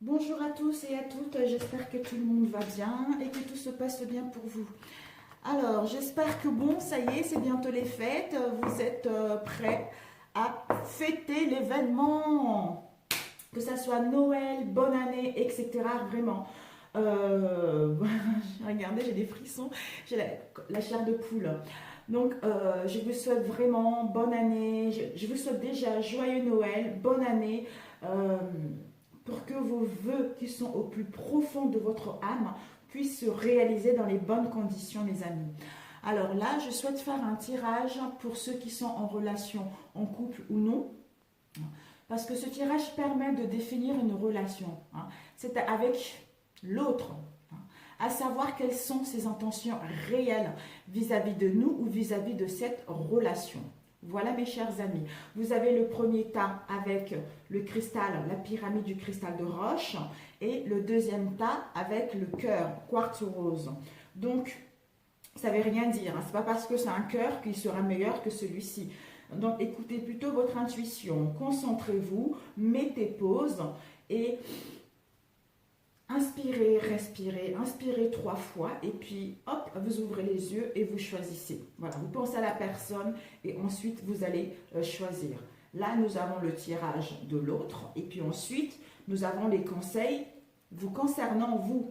Bonjour à tous et à toutes, j'espère que tout le monde va bien et que tout se passe bien pour vous. Alors, j'espère que bon, ça y est, c'est bientôt les fêtes, vous êtes prêts à fêter l'événement, que ça soit Noël, bonne année, etc. Vraiment. Regardez, j'ai des frissons, j'ai la chair de poule. Donc, je vous souhaite vraiment bonne année, je vous souhaite déjà joyeux Noël, bonne année. euh, pour que vos vœux qui sont au plus profond de votre âme puissent se réaliser dans les bonnes conditions, mes amis. Alors là, je souhaite faire un tirage pour ceux qui sont en relation, en couple ou non, parce que ce tirage permet de définir une relation. C'est avec l'autre, à savoir quelles sont ses intentions réelles vis-à-vis de nous ou vis-à-vis de cette relation. Voilà mes chers amis, vous avez le premier tas avec le cristal, la pyramide du cristal de roche et le deuxième tas avec le cœur, quartz rose. Donc, ça ne veut rien dire, c'est pas parce que c'est un cœur qu'il sera meilleur que celui-ci. Donc, écoutez plutôt votre intuition, concentrez-vous, mettez pause et inspirez, respirez, inspirez 3 fois et puis hop, vous ouvrez les yeux et vous choisissez. Voilà, vous pensez à la personne et ensuite vous allez choisir. Là, nous avons le tirage de l'autre et puis ensuite, nous avons les conseils vous concernant vous,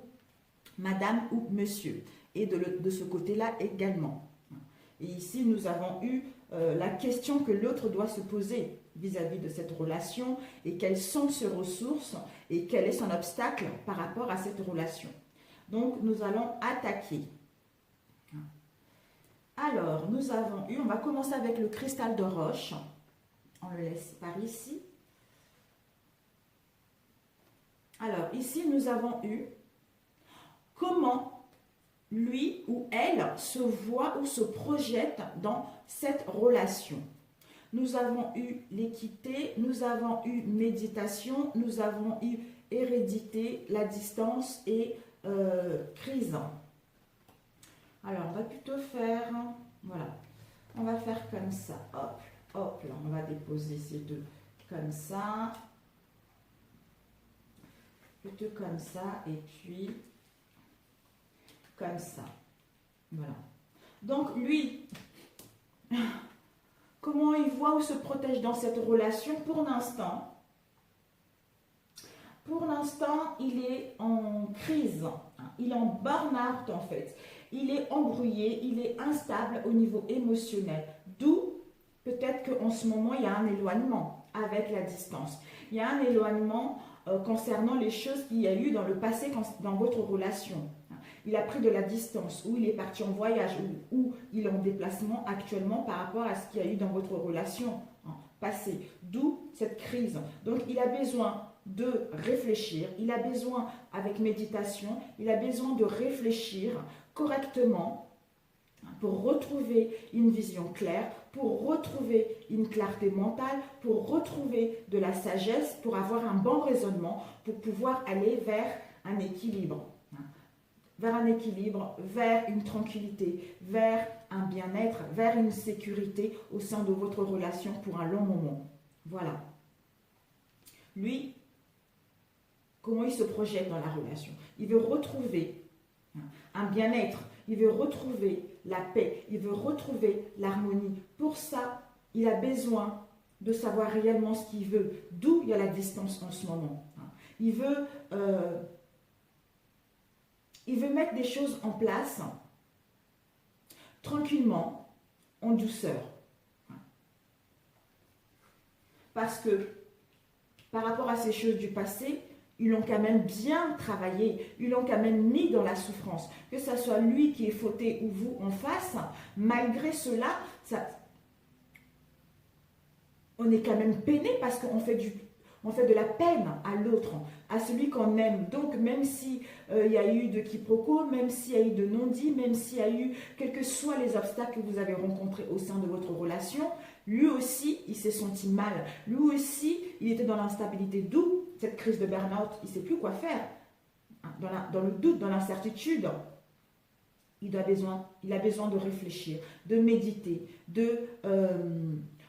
madame ou monsieur. Et de ce côté-là également. Et ici, nous avons eu la question que l'autre doit se poser vis-à-vis de cette relation et quelles sont ses ressources et quel est son obstacle par rapport à cette relation. Donc, nous allons attaquer. Alors, nous avons eu, on va commencer avec le cristal de roche. On le laisse par ici. Alors, ici, nous avons eu comment lui ou elle se voit ou se projette dans cette relation. Nous avons eu l'équité, nous avons eu méditation, nous avons eu hérédité, la distance et crise. Alors, on va plutôt faire, voilà, on va faire comme ça, hop, hop, là, on va déposer ces deux comme ça, plutôt comme ça, et puis comme ça, voilà. Donc, lui, comment il voit ou se protège dans cette relation pour l'instant? Pour l'instant, il est en crise, il est en burn-out en fait. Il est embrouillé, il est instable au niveau émotionnel. D'où peut-être qu'en ce moment, il y a un éloignement avec la distance. Il y a un éloignement concernant les choses qu'il y a eu dans le passé dans votre relation. Il a pris de la distance, ou il est parti en voyage, ou il est en déplacement actuellement par rapport à ce qu'il y a eu dans votre relation passée. D'où cette crise. Donc, il a besoin de réfléchir, il a besoin, avec méditation, il a besoin de réfléchir correctement pour retrouver une vision claire, pour retrouver une clarté mentale, pour retrouver de la sagesse, pour avoir un bon raisonnement, pour pouvoir aller vers un équilibre. Vers un équilibre, vers une tranquillité, vers un bien-être, vers une sécurité au sein de votre relation pour un long moment. Voilà. Lui, comment il se projette dans la relation? Il veut retrouver un bien-être, il veut retrouver la paix, il veut retrouver l'harmonie. Pour ça, il a besoin de savoir réellement ce qu'il veut, d'où il y a la distance en ce moment. Il veut mettre des choses en place tranquillement, en douceur. Parce que par rapport à ces choses du passé, ils l'ont quand même bien travaillé, ils l'ont quand même mis dans la souffrance. Que ce soit lui qui est fauté ou vous en face, malgré cela, on est quand même peiné parce qu'on fait de la peine à l'autre, à celui qu'on aime. Donc, même s'il y a eu de quiproquos, même s'il y a eu de non-dits, même s'il y a eu, quels que soient les obstacles que vous avez rencontrés au sein de votre relation, lui aussi, il s'est senti mal. Lui aussi, il était dans l'instabilité. D'où cette crise de burn-out, il ne sait plus quoi faire. Dans le doute, dans l'incertitude, il a besoin de réfléchir, de méditer, de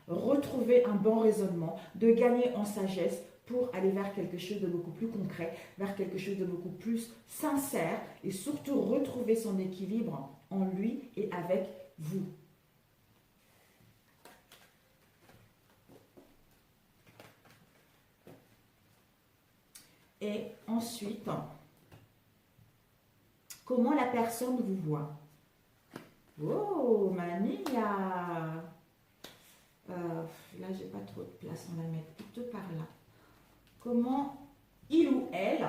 retrouver un bon raisonnement, de gagner en sagesse pour aller vers quelque chose de beaucoup plus concret, vers quelque chose de beaucoup plus sincère et surtout retrouver son équilibre en lui et avec vous. Et ensuite, comment la personne vous voit? Oh, Mania! Là, j'ai pas trop de place, on va mettre plutôt par là. Comment il ou elle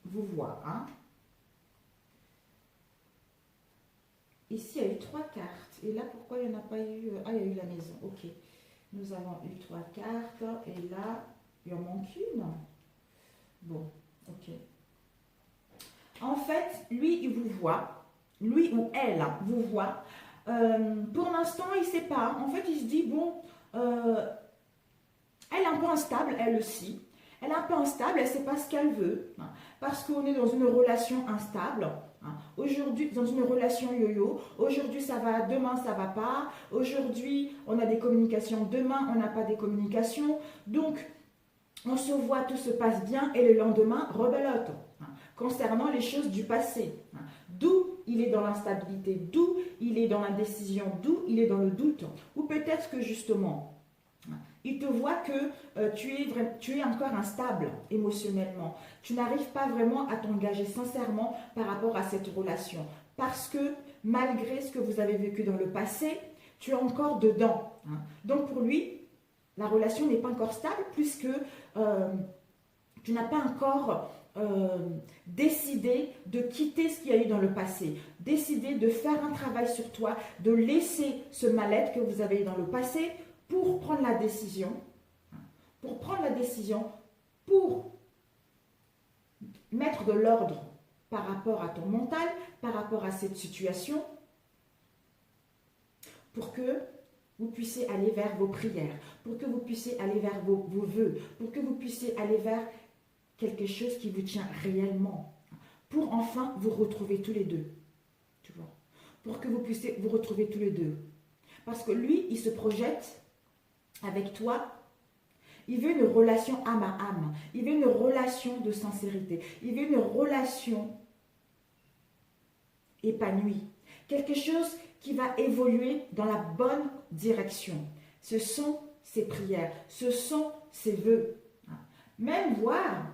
vous voit, hein? Ici, il y a eu 3 cartes. Et là, pourquoi il n'y en a pas eu? Ah, il y a eu la maison. Ok. Nous avons eu 3 cartes. Et là, il en manque une. Bon, ok. En fait, lui, il vous voit. Lui ou elle vous voit. Pour l'instant, il ne sait pas. En fait, il se dit, bon, elle est un peu instable, elle aussi. Elle est un peu instable, elle ne sait pas ce qu'elle veut. Hein, parce qu'on est dans une relation instable. Hein, aujourd'hui, dans une relation yo-yo. Aujourd'hui, ça va, demain, ça ne va pas. Aujourd'hui, on a des communications. Demain, on n'a pas des communications. Donc, on se voit, tout se passe bien. Et le lendemain, rebelote. Hein, concernant les choses du passé. Hein, d'où il est dans l'instabilité, d'où il est dans l'indécision, d'où il est dans le doute. Ou peut-être que justement, il te voit que tu es encore instable émotionnellement. Tu n'arrives pas vraiment à t'engager sincèrement par rapport à cette relation. Parce que malgré ce que vous avez vécu dans le passé, tu es encore dedans. Donc pour lui, la relation n'est pas encore stable puisque tu n'as pas encore décidé de quitter ce qu'il y a eu dans le passé, décider de faire un travail sur toi, de laisser ce mal-être que vous avez eu dans le passé pour prendre la décision, pour mettre de l'ordre par rapport à ton mental, par rapport à cette situation, pour que vous puissiez aller vers vos prières, pour que vous puissiez aller vers vos vœux, pour que vous puissiez aller vers quelque chose qui vous tient réellement, pour enfin vous retrouver tous les deux, tu vois, pour que vous puissiez vous retrouver tous les deux. Parce que lui, il se projette avec toi, il veut une relation âme à âme, il veut une relation de sincérité, il veut une relation épanouie, quelque chose qui va évoluer dans la bonne direction. Ce sont ses prières, ce sont ses vœux. Même voir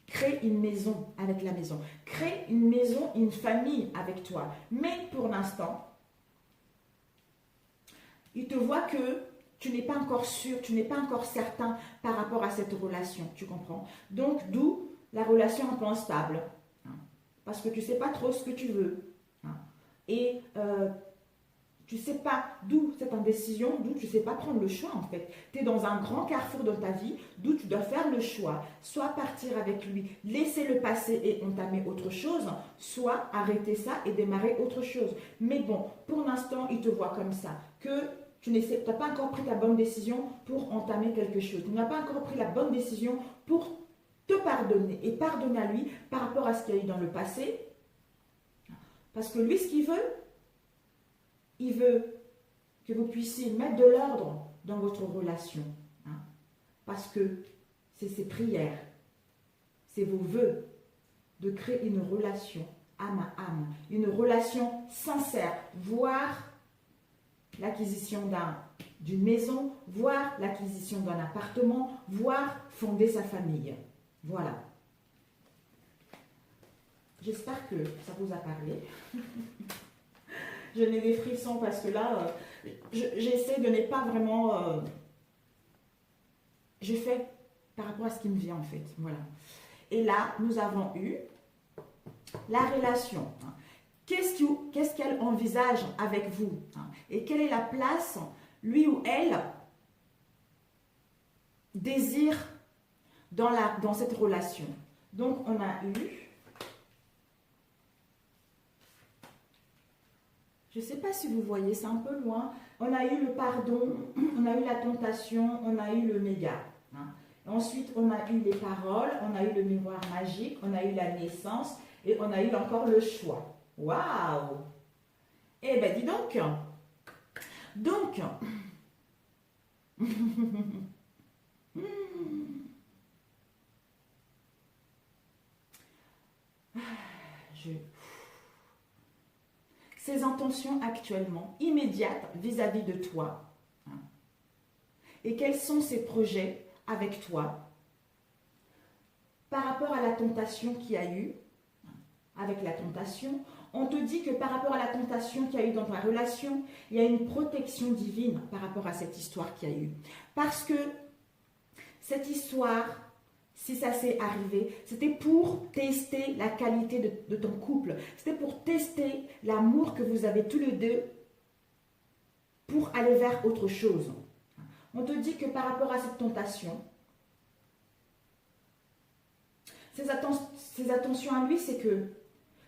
créer une maison avec la maison, créer une maison, une famille avec toi. Mais pour l'instant, il te voit que tu n'es pas encore sûr, tu n'es pas encore certain par rapport à cette relation, tu comprends? Donc, d'où la relation un peu instable. Parce que tu ne sais pas trop ce que tu veux. Et tu ne sais pas d'où cette indécision, d'où tu ne sais pas prendre le choix en fait. Tu es dans un grand carrefour dans ta vie, d'où tu dois faire le choix. Soit partir avec lui, laisser le passé et entamer autre chose, soit arrêter ça et démarrer autre chose. Mais bon, pour l'instant, il te voit comme ça, que tu n'as pas encore pris ta bonne décision pour entamer quelque chose. Tu n'as pas encore pris la bonne décision pour te pardonner et pardonner à lui par rapport à ce qu'il y a eu dans le passé. Parce que lui, ce qu'il veut, il veut que vous puissiez mettre de l'ordre dans votre relation. Parce que c'est ses prières, c'est vos vœux de créer une relation âme à âme, une relation sincère, voire l'acquisition d'une maison, voire l'acquisition d'un appartement, voire fonder sa famille. Voilà. J'espère que ça vous a parlé. Je n'ai des frissons parce que là, j'essaie de ne pas vraiment... je fais par rapport à ce qui me vient en fait. Voilà. Et là, nous avons eu la relation. Qu'est-ce qu'elle envisage avec vous? Et quelle est la place, lui ou elle, désire dans cette relation? Donc, on a eu... Je ne sais pas si vous voyez, c'est un peu loin. On a eu le pardon, on a eu la tentation, on a eu le méga. Ensuite, on a eu les paroles, on a eu le miroir magique, on a eu la naissance et on a eu encore le choix. Waouh! Eh bien, dis donc. Donc, je... Ses intentions actuellement, immédiates vis-à-vis de toi. Hein. Et quels sont ses projets avec toi par rapport à la tentation qu'il y a eu, avec la tentation, on te dit que par rapport à la tentation qu'il y a eu dans ta relation, il y a une protection divine par rapport à cette histoire qu'il y a eu. Parce que cette histoire, si ça s'est arrivé, c'était pour tester la qualité de ton couple. C'était pour tester l'amour que vous avez tous les deux pour aller vers autre chose. On te dit que par rapport à cette tentation, ses attentions à lui, c'est que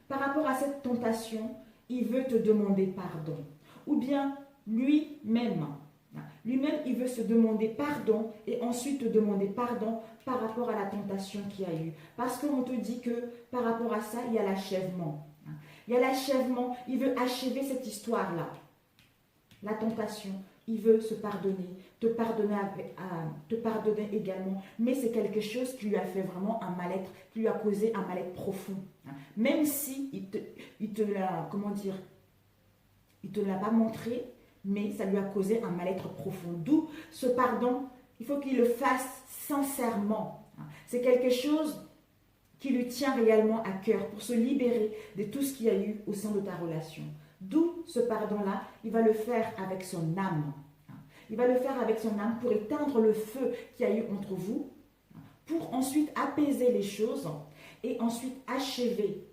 par rapport à cette tentation, il veut te demander pardon. Ou bien lui-même, il veut se demander pardon et ensuite te demander pardon par rapport à la tentation qu'il y a eu. Parce qu'on te dit que par rapport à ça, il y a l'achèvement. Il y a l'achèvement, il veut achever cette histoire-là. La tentation, il veut se pardonner, te pardonner également. Mais c'est quelque chose qui lui a fait vraiment un mal-être, qui lui a causé un mal-être profond. Même si il te l'a, comment dire, il te l'a pas montré, mais ça lui a causé un mal-être profond. D'où ce pardon, il faut qu'il le fasse sincèrement. C'est quelque chose qui lui tient réellement à cœur pour se libérer de tout ce qu'il y a eu au sein de ta relation. D'où ce pardon-là, il va le faire avec son âme. Il va le faire avec son âme pour éteindre le feu qu'il y a eu entre vous, pour ensuite apaiser les choses et ensuite achever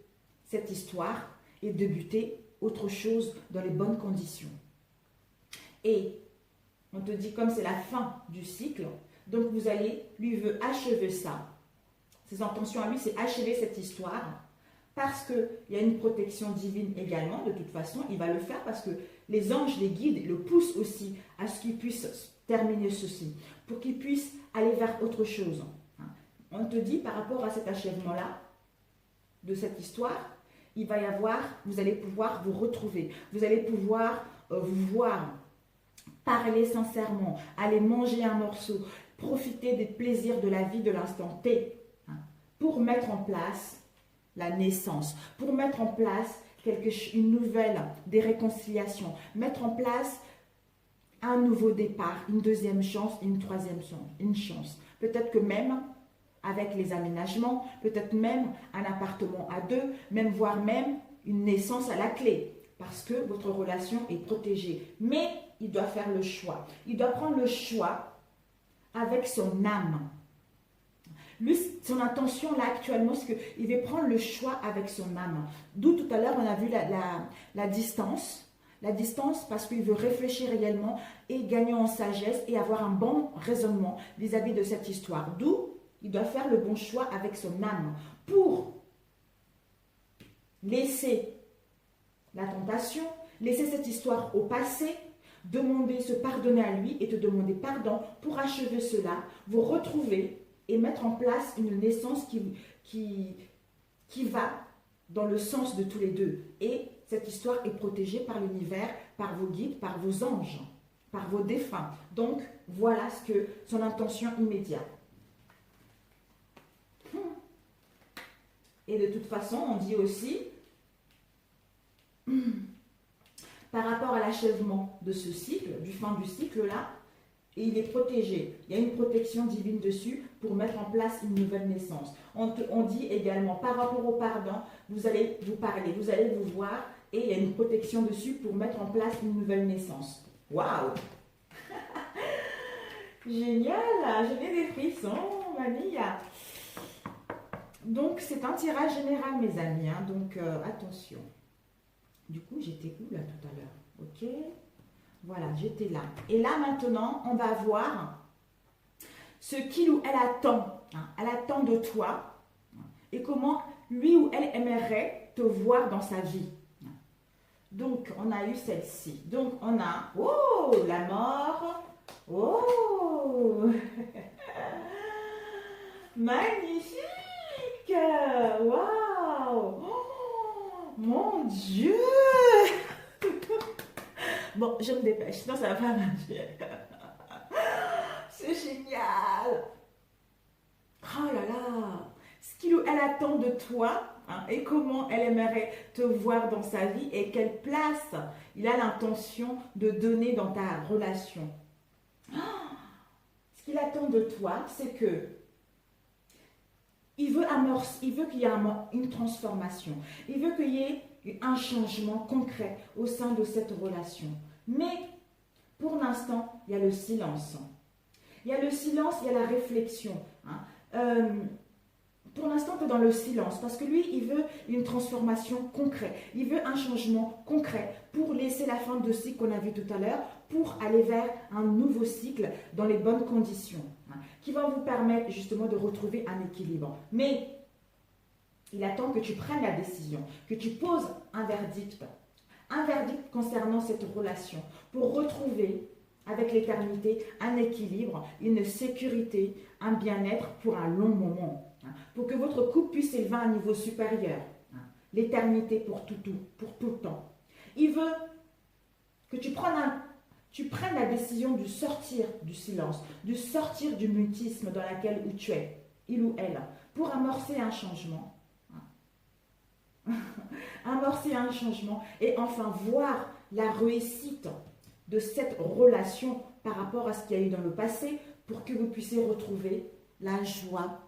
cette histoire et débuter autre chose dans les bonnes conditions. Et on te dit comme c'est la fin du cycle, donc lui veut achever ça. Ses intentions à lui, c'est achever cette histoire parce qu'il y a une protection divine également. De toute façon, il va le faire parce que les anges, les guides, le poussent aussi à ce qu'il puisse terminer ceci, pour qu'il puisse aller vers autre chose. On te dit par rapport à cet achèvement-là, de cette histoire, il va y avoir, vous allez pouvoir vous retrouver, vous allez pouvoir vous voir, parler sincèrement, aller manger un morceau, profiter des plaisirs de la vie de l'instant T, pour mettre en place la naissance, pour mettre en place une nouvelle, des réconciliations, mettre en place un nouveau départ, une deuxième chance, une troisième chance. Peut-être que même avec les aménagements, peut-être même un appartement à deux, voire même une naissance à la clé, parce que votre relation est protégée. Mais il doit faire le choix. Il doit prendre le choix avec son âme. Lui, son intention là actuellement, c'est qu'il veut prendre le choix avec son âme. D'où tout à l'heure, on a vu la distance. La distance parce qu'il veut réfléchir réellement et gagner en sagesse et avoir un bon raisonnement vis-à-vis de cette histoire. D'où il doit faire le bon choix avec son âme pour laisser la tentation, laisser cette histoire au passé, se pardonner à lui et te demander pardon pour achever cela, vous retrouver et mettre en place une naissance qui va dans le sens de tous les deux. Et cette histoire est protégée par l'univers, par vos guides, par vos anges, par vos défunts. Donc, voilà son intention immédiate. Et de toute façon, on dit aussi, par rapport à l'achèvement de ce cycle, du fin du cycle là, et il est protégé. Il y a une protection divine dessus pour mettre en place une nouvelle naissance. On dit également, par rapport au pardon, vous allez vous parler, vous allez vous voir, et il y a une protection dessus pour mettre en place une nouvelle naissance. Waouh! Génial! J'ai des frissons, mamie. Donc, c'est un tirage général, mes amis. Donc, attention. Du coup, j'étais où là tout à l'heure? Ok. Voilà, j'étais là. Et là, maintenant, on va voir ce qu'il ou elle attend. Elle attend de toi. Et comment lui ou elle aimerait te voir dans sa vie. Donc, on a eu celle-ci. Donc, on a... Oh, la mort. Oh. Magnifique. Waouh. Oh, mon Dieu. Bon, je me dépêche, sinon ça va pas marcher. C'est génial. Oh là là. Ce qu'il ou elle attend de toi, hein, et comment elle aimerait te voir dans sa vie et quelle place il a l'intention de donner dans ta relation. Ce qu'il attend de toi, c'est que il veut qu'il y ait une transformation. Il veut qu'il y ait un changement concret au sein de cette relation. Mais pour l'instant, il y a le silence. Il y a le silence, il y a la réflexion. Pour l'instant, tu es dans le silence parce que lui, il veut une transformation concrète. Il veut un changement concret pour laisser la fin de cycle qu'on a vu tout à l'heure, pour aller vers un nouveau cycle dans les bonnes conditions, qui va vous permettre justement de retrouver un équilibre. Mais il attend que tu prennes la décision, que tu poses un verdict concernant cette relation pour retrouver avec l'éternité un équilibre, une sécurité, un bien-être pour un long moment. Pour que votre couple puisse s'élever à un niveau supérieur. L'éternité pour tout le temps. Il veut que tu prennes la décision de sortir du silence, de sortir du mutisme dans lequel où tu es, il ou elle, pour amorcer un changement. Amorcer un changement et enfin voir la réussite de cette relation par rapport à ce qu'il y a eu dans le passé pour que vous puissiez retrouver la joie,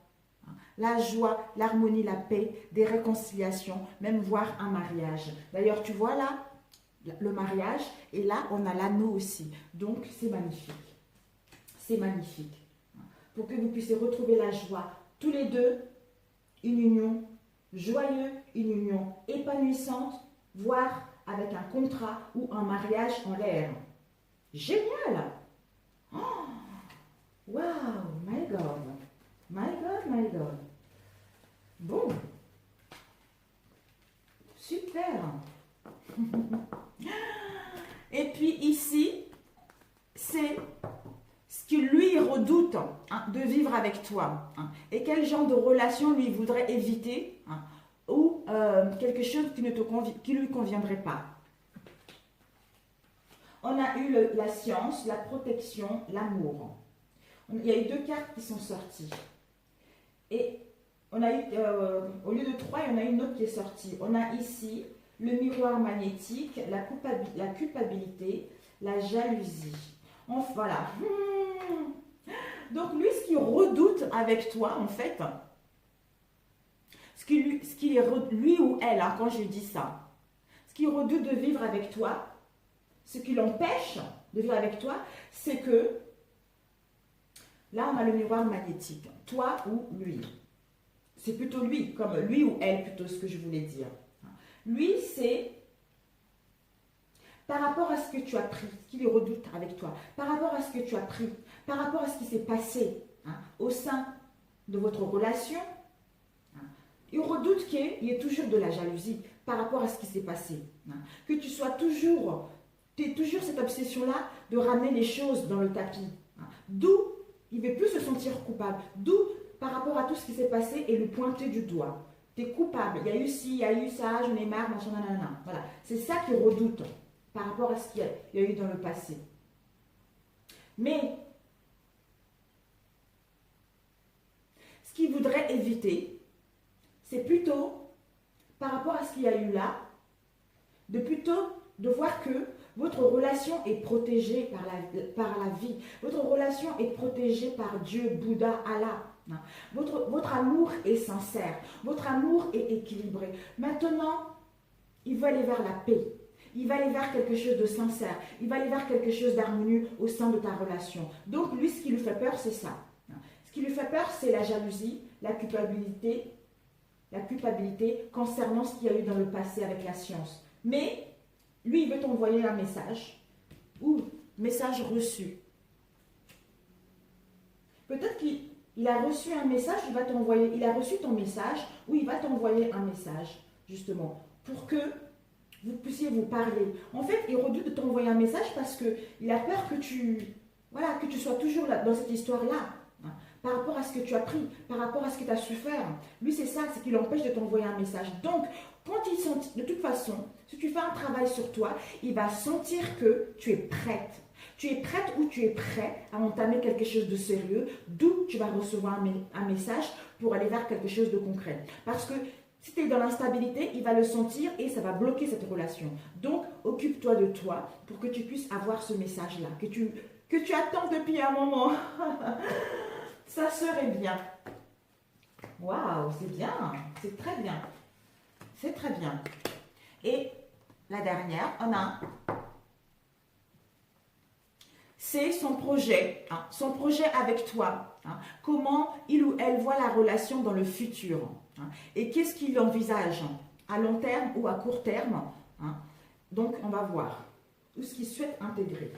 l'harmonie, la paix, des réconciliations, même voir un mariage. D'ailleurs, tu vois là, le mariage, et là, on a l'anneau aussi. Donc, c'est magnifique. C'est magnifique. Pour que vous puissiez retrouver la joie, tous les deux, une union joyeuse, une union épanouissante, voire avec un contrat ou un mariage en l'air. Génial! Oh, wow, my God. My God, my God. Bon. Super. Et puis ici, c'est ce que lui redoute de vivre avec toi. Et quel genre de relation lui voudrait éviter ou quelque chose qui ne lui conviendrait pas. On a eu la science, la protection, l'amour. Il y a eu 2 cartes qui sont sorties. Et on a eu, au lieu de 3, il y en a une autre qui est sortie. On a ici le miroir magnétique, la culpabilité, la jalousie. Voilà. Donc lui, ce qu'il redoute avec toi, en fait, lui ou elle, quand je dis ça, ce qu'il redoute de vivre avec toi, ce qui l'empêche de vivre avec toi, c'est que, là on a le miroir magnétique, toi ou lui. C'est plutôt lui, comme lui ou elle, plutôt ce que je voulais dire. Lui, c'est par rapport à ce que tu as pris, ce qu'il redoute avec toi, par rapport à ce que tu as pris, par rapport à ce qui s'est passé au sein de votre relation, il redoute qu'il y ait toujours de la jalousie par rapport à ce qui s'est passé. Que tu sois toujours, tu aies toujours cette obsession-là de ramener les choses dans le tapis. D'où il ne veut plus se sentir coupable. D'où, par rapport à tout ce qui s'est passé, et le pointer du doigt. Tu es coupable, il y a eu ci, il y a eu ça, j'en ai marre, machin, nanana. Voilà. C'est ça qu'il redoute par rapport à ce qu'il y a eu dans le passé. Mais, ce qu'il voudrait éviter, c'est plutôt, par rapport à ce qu'il y a eu là, de voir que votre relation est protégée par la vie. Votre relation est protégée par Dieu, Bouddha, Allah. Votre amour est sincère. Votre amour est équilibré. Maintenant, il va aller vers la paix. Il va aller vers quelque chose de sincère. Il va aller vers quelque chose d'harmonieux au sein de ta relation. Donc, lui, ce qui lui fait peur, c'est ça. Ce qui lui fait peur, c'est la jalousie, la culpabilité concernant ce qu'il y a eu dans le passé avec la science. Mais, lui, il veut t'envoyer un message ou message reçu. Peut-être qu'il a reçu un message, il a reçu ton message ou il va t'envoyer un message, justement, pour que vous puissiez vous parler. En fait, il redoute de t'envoyer un message parce qu'il a peur que tu sois toujours là, dans cette histoire-là. Par rapport à ce que tu as pris, par rapport à ce que tu as souffert. Lui, c'est ça, c'est qu'il empêche de t'envoyer un message. Donc, quand il sent, de toute façon, si tu fais un travail sur toi, il va sentir que tu es prête. Tu es prête ou tu es prêt à entamer quelque chose de sérieux, d'où tu vas recevoir un message pour aller vers quelque chose de concret. Parce que Si tu es dans l'instabilité, il va le sentir et ça va bloquer cette relation. Donc, occupe-toi de toi pour que tu puisses avoir ce message-là, que tu attends depuis un moment. Ça serait bien. Waouh, c'est bien, c'est très bien. C'est très bien. Et la dernière, on a, c'est son projet avec toi. Comment il ou elle voit la relation dans le futur. Et qu'est-ce qu'il envisage à long terme ou à court terme. Donc, on va voir tout ce qu'il souhaite intégrer.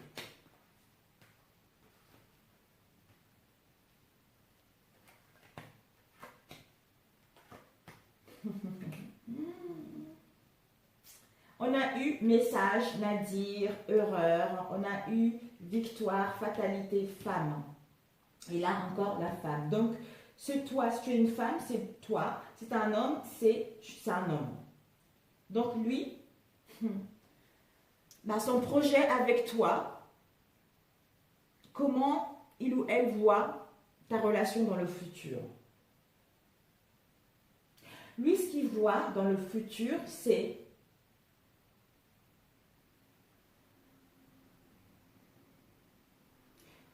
On a eu message, nadir, erreur. On a eu victoire, fatalité, femme. Et là encore, la femme. Donc, c'est toi. Si tu es une femme, c'est toi. Si tu es un homme, c'est un homme. Donc, lui, son projet avec toi, comment il ou elle voit ta relation dans le futur. Lui, ce qu'il voit dans le futur, c'est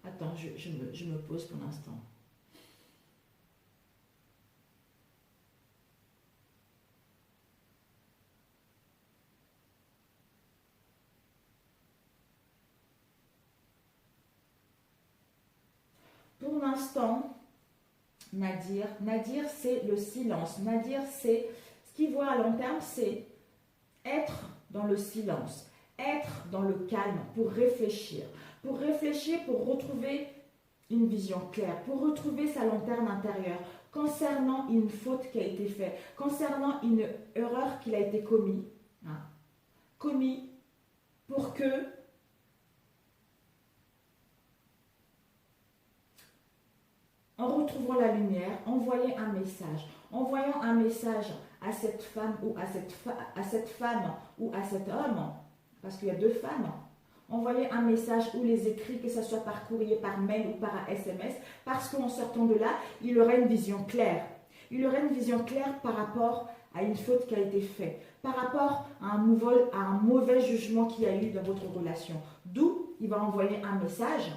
attends, je me pose pour l'instant. Pour l'instant, Nadir, c'est le silence. Nadir, c'est ce qu'il voit à long terme, c'est être dans le silence, être dans le calme pour réfléchir, pour retrouver une vision claire, pour retrouver sa lanterne intérieure concernant une faute qui a été faite, concernant une erreur qu'il a été commis pour que en retrouvant la lumière, envoyant un message à cette femme ou à cette femme ou à cet homme, parce qu'il y a deux femmes, envoyer un message ou les écrits, que ce soit par courrier, par mail ou par SMS, parce qu'en sortant de là, il aurait une vision claire. Il aurait une vision claire par rapport à une faute qui a été faite, par rapport à un mauvais jugement qu'il y a eu dans votre relation. D'où il va envoyer un message.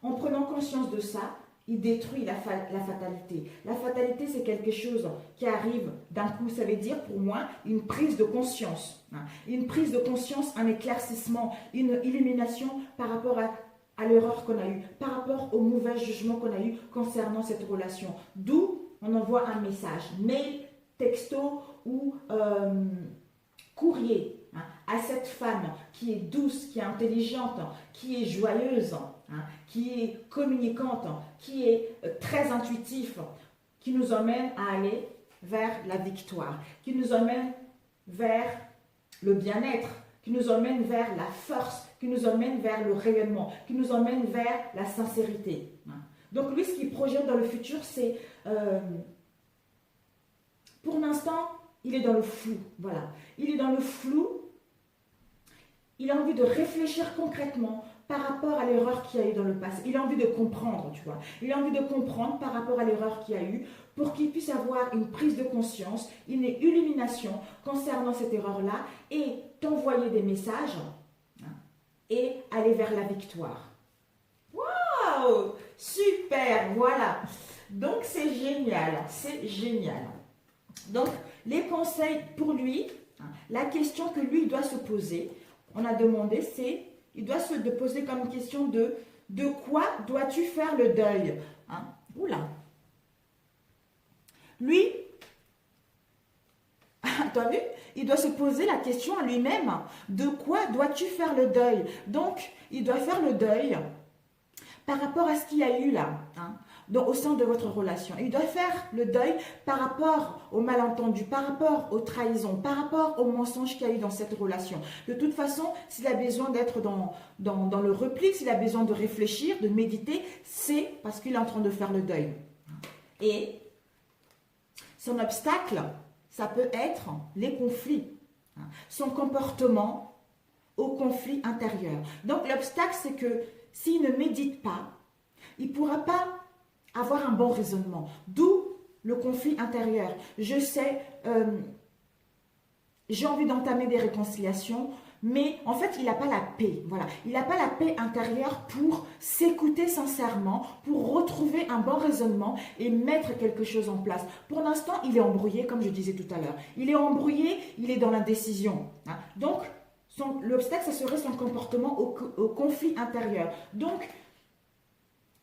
En prenant conscience de ça, il détruit la fatalité. La fatalité, c'est quelque chose qui arrive d'un coup. Ça veut dire, pour moi, une prise de conscience. Une prise de conscience, un éclaircissement, une illumination par rapport à l'erreur qu'on a eue, par rapport au mauvais jugement qu'on a eu concernant cette relation. D'où on envoie un message, mail, texto ou courrier à cette femme qui est douce, qui est intelligente, qui est joyeuse, qui est communicante, qui est très intuitif, qui nous emmène à aller vers la victoire, qui nous emmène vers le bien-être, qui nous emmène vers la force, qui nous emmène vers le rayonnement, qui nous emmène vers la sincérité. Donc lui, ce qu'il projette dans le futur, c'est, pour l'instant, il est dans le flou. Voilà, il est dans le flou. Il a envie de réfléchir concrètement par rapport à l'erreur qu'il y a eu dans le passé. Il a envie de comprendre, tu vois. Il a envie de comprendre par rapport à l'erreur qu'il y a eu pour qu'il puisse avoir une prise de conscience, une illumination concernant cette erreur-là et t'envoyer des messages et aller vers la victoire. Waouh! Super! Voilà. Donc, c'est génial. C'est génial. Donc, les conseils pour lui, la question que lui doit se poser, on a demandé, c'est, il doit se poser comme question de quoi dois-tu faire le deuil? Oula. Lui, tu as vu? Il doit se poser la question à lui-même, de quoi dois-tu faire le deuil? Donc, il doit faire le deuil par rapport à ce qu'il y a eu là, au sein de votre relation. Il doit faire le deuil par rapport aux malentendus, par rapport aux trahisons, par rapport aux mensonges qu'il y a eu dans cette relation. De toute façon, s'il a besoin d'être dans le repli, s'il a besoin de réfléchir, de méditer, c'est parce qu'il est en train de faire le deuil. Et son obstacle, ça peut être les conflits, son comportement au conflit intérieur. Donc l'obstacle, c'est que s'il ne médite pas, il ne pourra pas avoir un bon raisonnement. D'où le conflit intérieur. Je sais, j'ai envie d'entamer des réconciliations, mais en fait, il n'a pas la paix. Voilà. Il n'a pas la paix intérieure pour s'écouter sincèrement, pour retrouver un bon raisonnement et mettre quelque chose en place. Pour l'instant, il est embrouillé, comme je disais tout à l'heure. Il est embrouillé, il est dans l'indécision. Hein. Donc, l'obstacle, ça serait son comportement au conflit intérieur. Donc,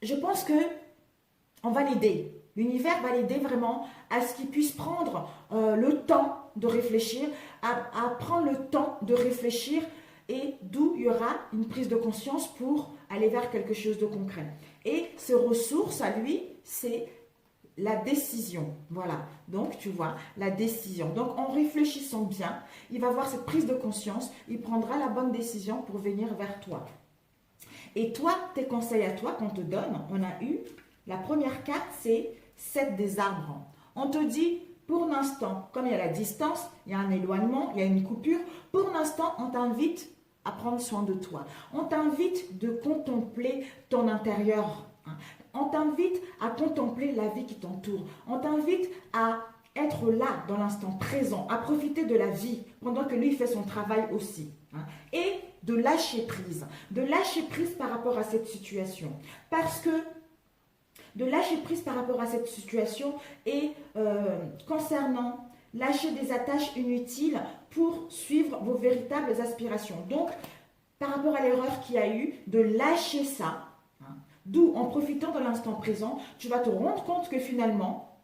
je pense que on va l'aider. L'univers va l'aider vraiment à ce qu'il puisse prendre le temps de réfléchir, à prendre le temps de réfléchir et d'où il y aura une prise de conscience pour aller vers quelque chose de concret. Et ses ressources à lui, c'est la décision. Voilà, donc tu vois, la décision. Donc en réfléchissant bien, il va avoir cette prise de conscience, il prendra la bonne décision pour venir vers toi. Et toi, tes conseils à toi qu'on te donne, on a eu, la première carte, c'est 7 des arbres. On te dit, pour l'instant, comme il y a la distance, il y a un éloignement, il y a une coupure, pour l'instant, on t'invite à prendre soin de toi. On t'invite de contempler ton intérieur. On t'invite à contempler la vie qui t'entoure. On t'invite à être là dans l'instant présent, à profiter de la vie pendant que lui fait son travail aussi. Et de lâcher prise par rapport à cette situation. Parce que de lâcher prise par rapport à cette situation et concernant lâcher des attaches inutiles pour suivre vos véritables aspirations. Donc, par rapport à l'erreur qu'il y a eu, de lâcher ça, d'où en profitant de l'instant présent, tu vas te rendre compte que finalement,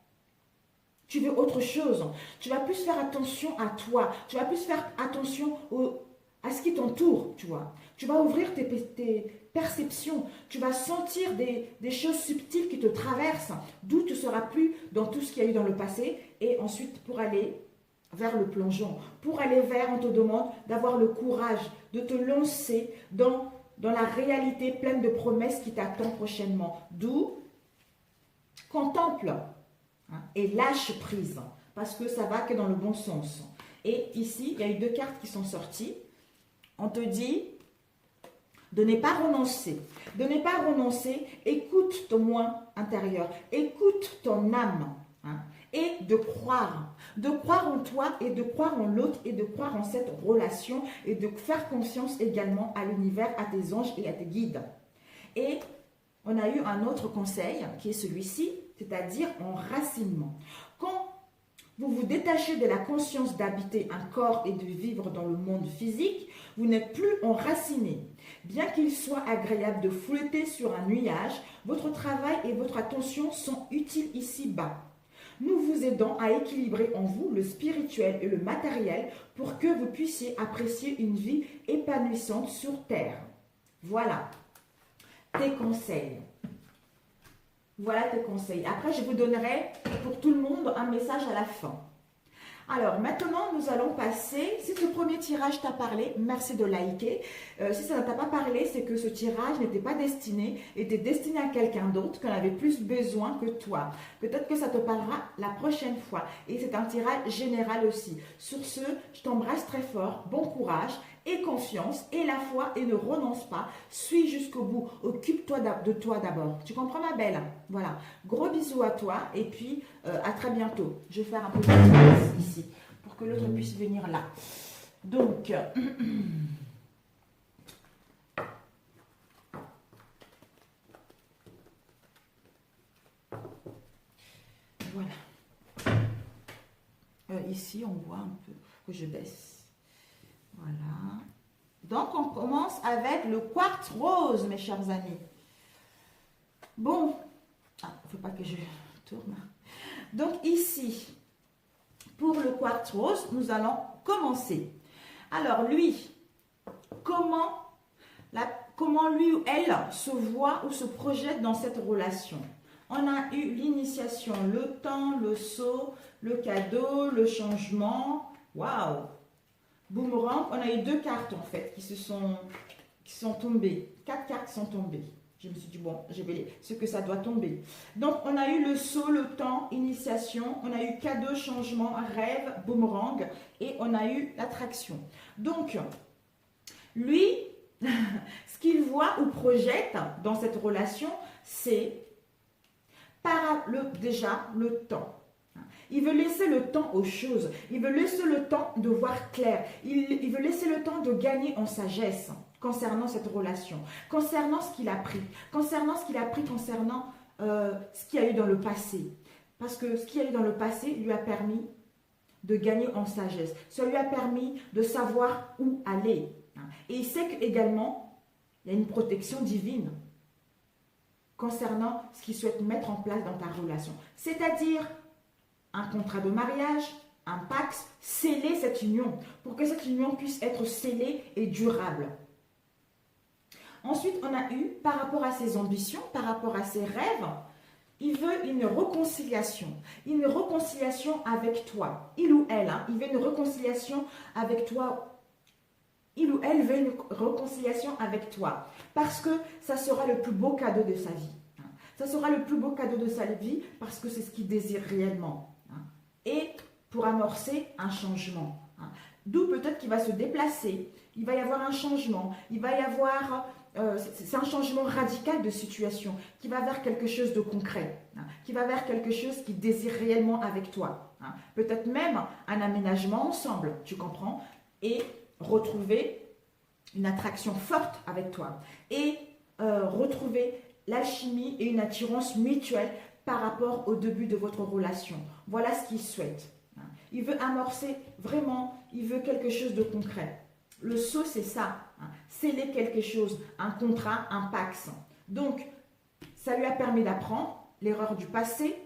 tu veux autre chose. Tu vas plus faire attention à toi, tu vas plus faire attention à ce qui t'entoure, tu vois. Tu vas ouvrir tes perceptions, tu vas sentir des choses subtiles qui te traversent, d'où tu ne seras plus dans tout ce qu'il y a eu dans le passé, et ensuite pour aller vers le plongeon, pour aller vers, on te demande d'avoir le courage de te lancer dans la réalité pleine de promesses qui t'attend prochainement. D'où contemple et lâche prise, parce que ça va que dans le bon sens. Et ici, il y a eu 2 cartes qui sont sorties. On te dit de ne pas renoncer. De ne pas renoncer, écoute ton moi intérieur, écoute ton âme. Et de croire en toi et de croire en l'autre et de croire en cette relation et de faire confiance également à l'univers, à tes anges et à tes guides. Et on a eu un autre conseil qui est celui-ci, c'est-à-dire enracinement. Quand vous vous détachez de la conscience d'habiter un corps et de vivre dans le monde physique, vous n'êtes plus enraciné. Bien qu'il soit agréable de flotter sur un nuage, votre travail et votre attention sont utiles ici-bas. Nous vous aidons à équilibrer en vous le spirituel et le matériel pour que vous puissiez apprécier une vie épanouissante sur Terre. Voilà tes conseils. Voilà tes conseils. Après, je vous donnerai pour tout le monde un message à la fin. Alors, maintenant, nous allons passer, si ce premier tirage t'a parlé, merci de liker. Si ça ne t'a pas parlé, c'est que ce tirage n'était pas destiné, était destiné à quelqu'un d'autre, qu'on avait plus besoin que toi. Peut-être que ça te parlera la prochaine fois. Et c'est un tirage général aussi. Sur ce, je t'embrasse très fort, bon courage et confiance et la foi et ne renonce pas. Suis jusqu'au bout, occupe-toi de toi d'abord. Tu comprends ma belle? Voilà, gros bisous à toi et puis à très bientôt. Je vais faire un peu de place ici pour que l'autre puisse venir là. Donc, voilà. Ici, on voit un peu que je baisse. Voilà. Donc, on commence avec le quartz rose, mes chers amis. Bon, il ne faut pas que je tourne. Donc, ici, pour le quartz rose, nous allons commencer. Alors, lui, comment lui ou elle se voit ou se projette dans cette relation? On a eu l'initiation, le temps, le saut, le cadeau, le changement. Waouh! Boomerang, on a eu 2 cartes en fait qui sont tombées. 4 cartes sont tombées. Je me suis dit, bon, je vais ce que ça doit tomber. Donc, on a eu le saut, le temps, initiation. On a eu cadeau, changement, rêve, boomerang. Et on a eu l'attraction. Donc, lui, ce qu'il voit ou projette dans cette relation, c'est déjà le temps. Il veut laisser le temps aux choses. Il veut laisser le temps de voir clair. Il veut laisser le temps de gagner en sagesse concernant cette relation, concernant ce qu'il a pris, concernant ce qu'il a pris, concernant ce qu'il y a eu dans le passé. Parce que ce qu'il y a eu dans le passé lui a permis de gagner en sagesse. Ça lui a permis de savoir où aller. Et il sait qu'également, il y a une protection divine concernant ce qu'il souhaite mettre en place dans ta relation. C'est-à-dire un contrat de mariage, un pacte, sceller cette union pour que cette union puisse être scellée et durable. Ensuite, on a eu, par rapport à ses ambitions, par rapport à ses rêves, il veut une réconciliation avec toi. Il ou elle, il veut une réconciliation avec toi. Il ou elle veut une réconciliation avec toi. Parce que ça sera le plus beau cadeau de sa vie. Ça sera le plus beau cadeau de sa vie parce que c'est ce qu'il désire réellement. Et pour amorcer un changement. D'où peut-être qu'il va se déplacer. Il va y avoir un changement. Il va y avoir... c'est un changement radical de situation qui va vers quelque chose de concret, qui va vers quelque chose qu'il désire réellement avec toi. Peut-être même un aménagement ensemble, tu comprends, et retrouver une attraction forte avec toi et retrouver l'alchimie et une attirance mutuelle par rapport au début de votre relation. Voilà ce qu'il souhaite. Il veut amorcer vraiment, il veut quelque chose de concret. Le saut, c'est ça. Sceller quelque chose, un contrat, un pacte. Donc, ça lui a permis d'apprendre l'erreur du passé.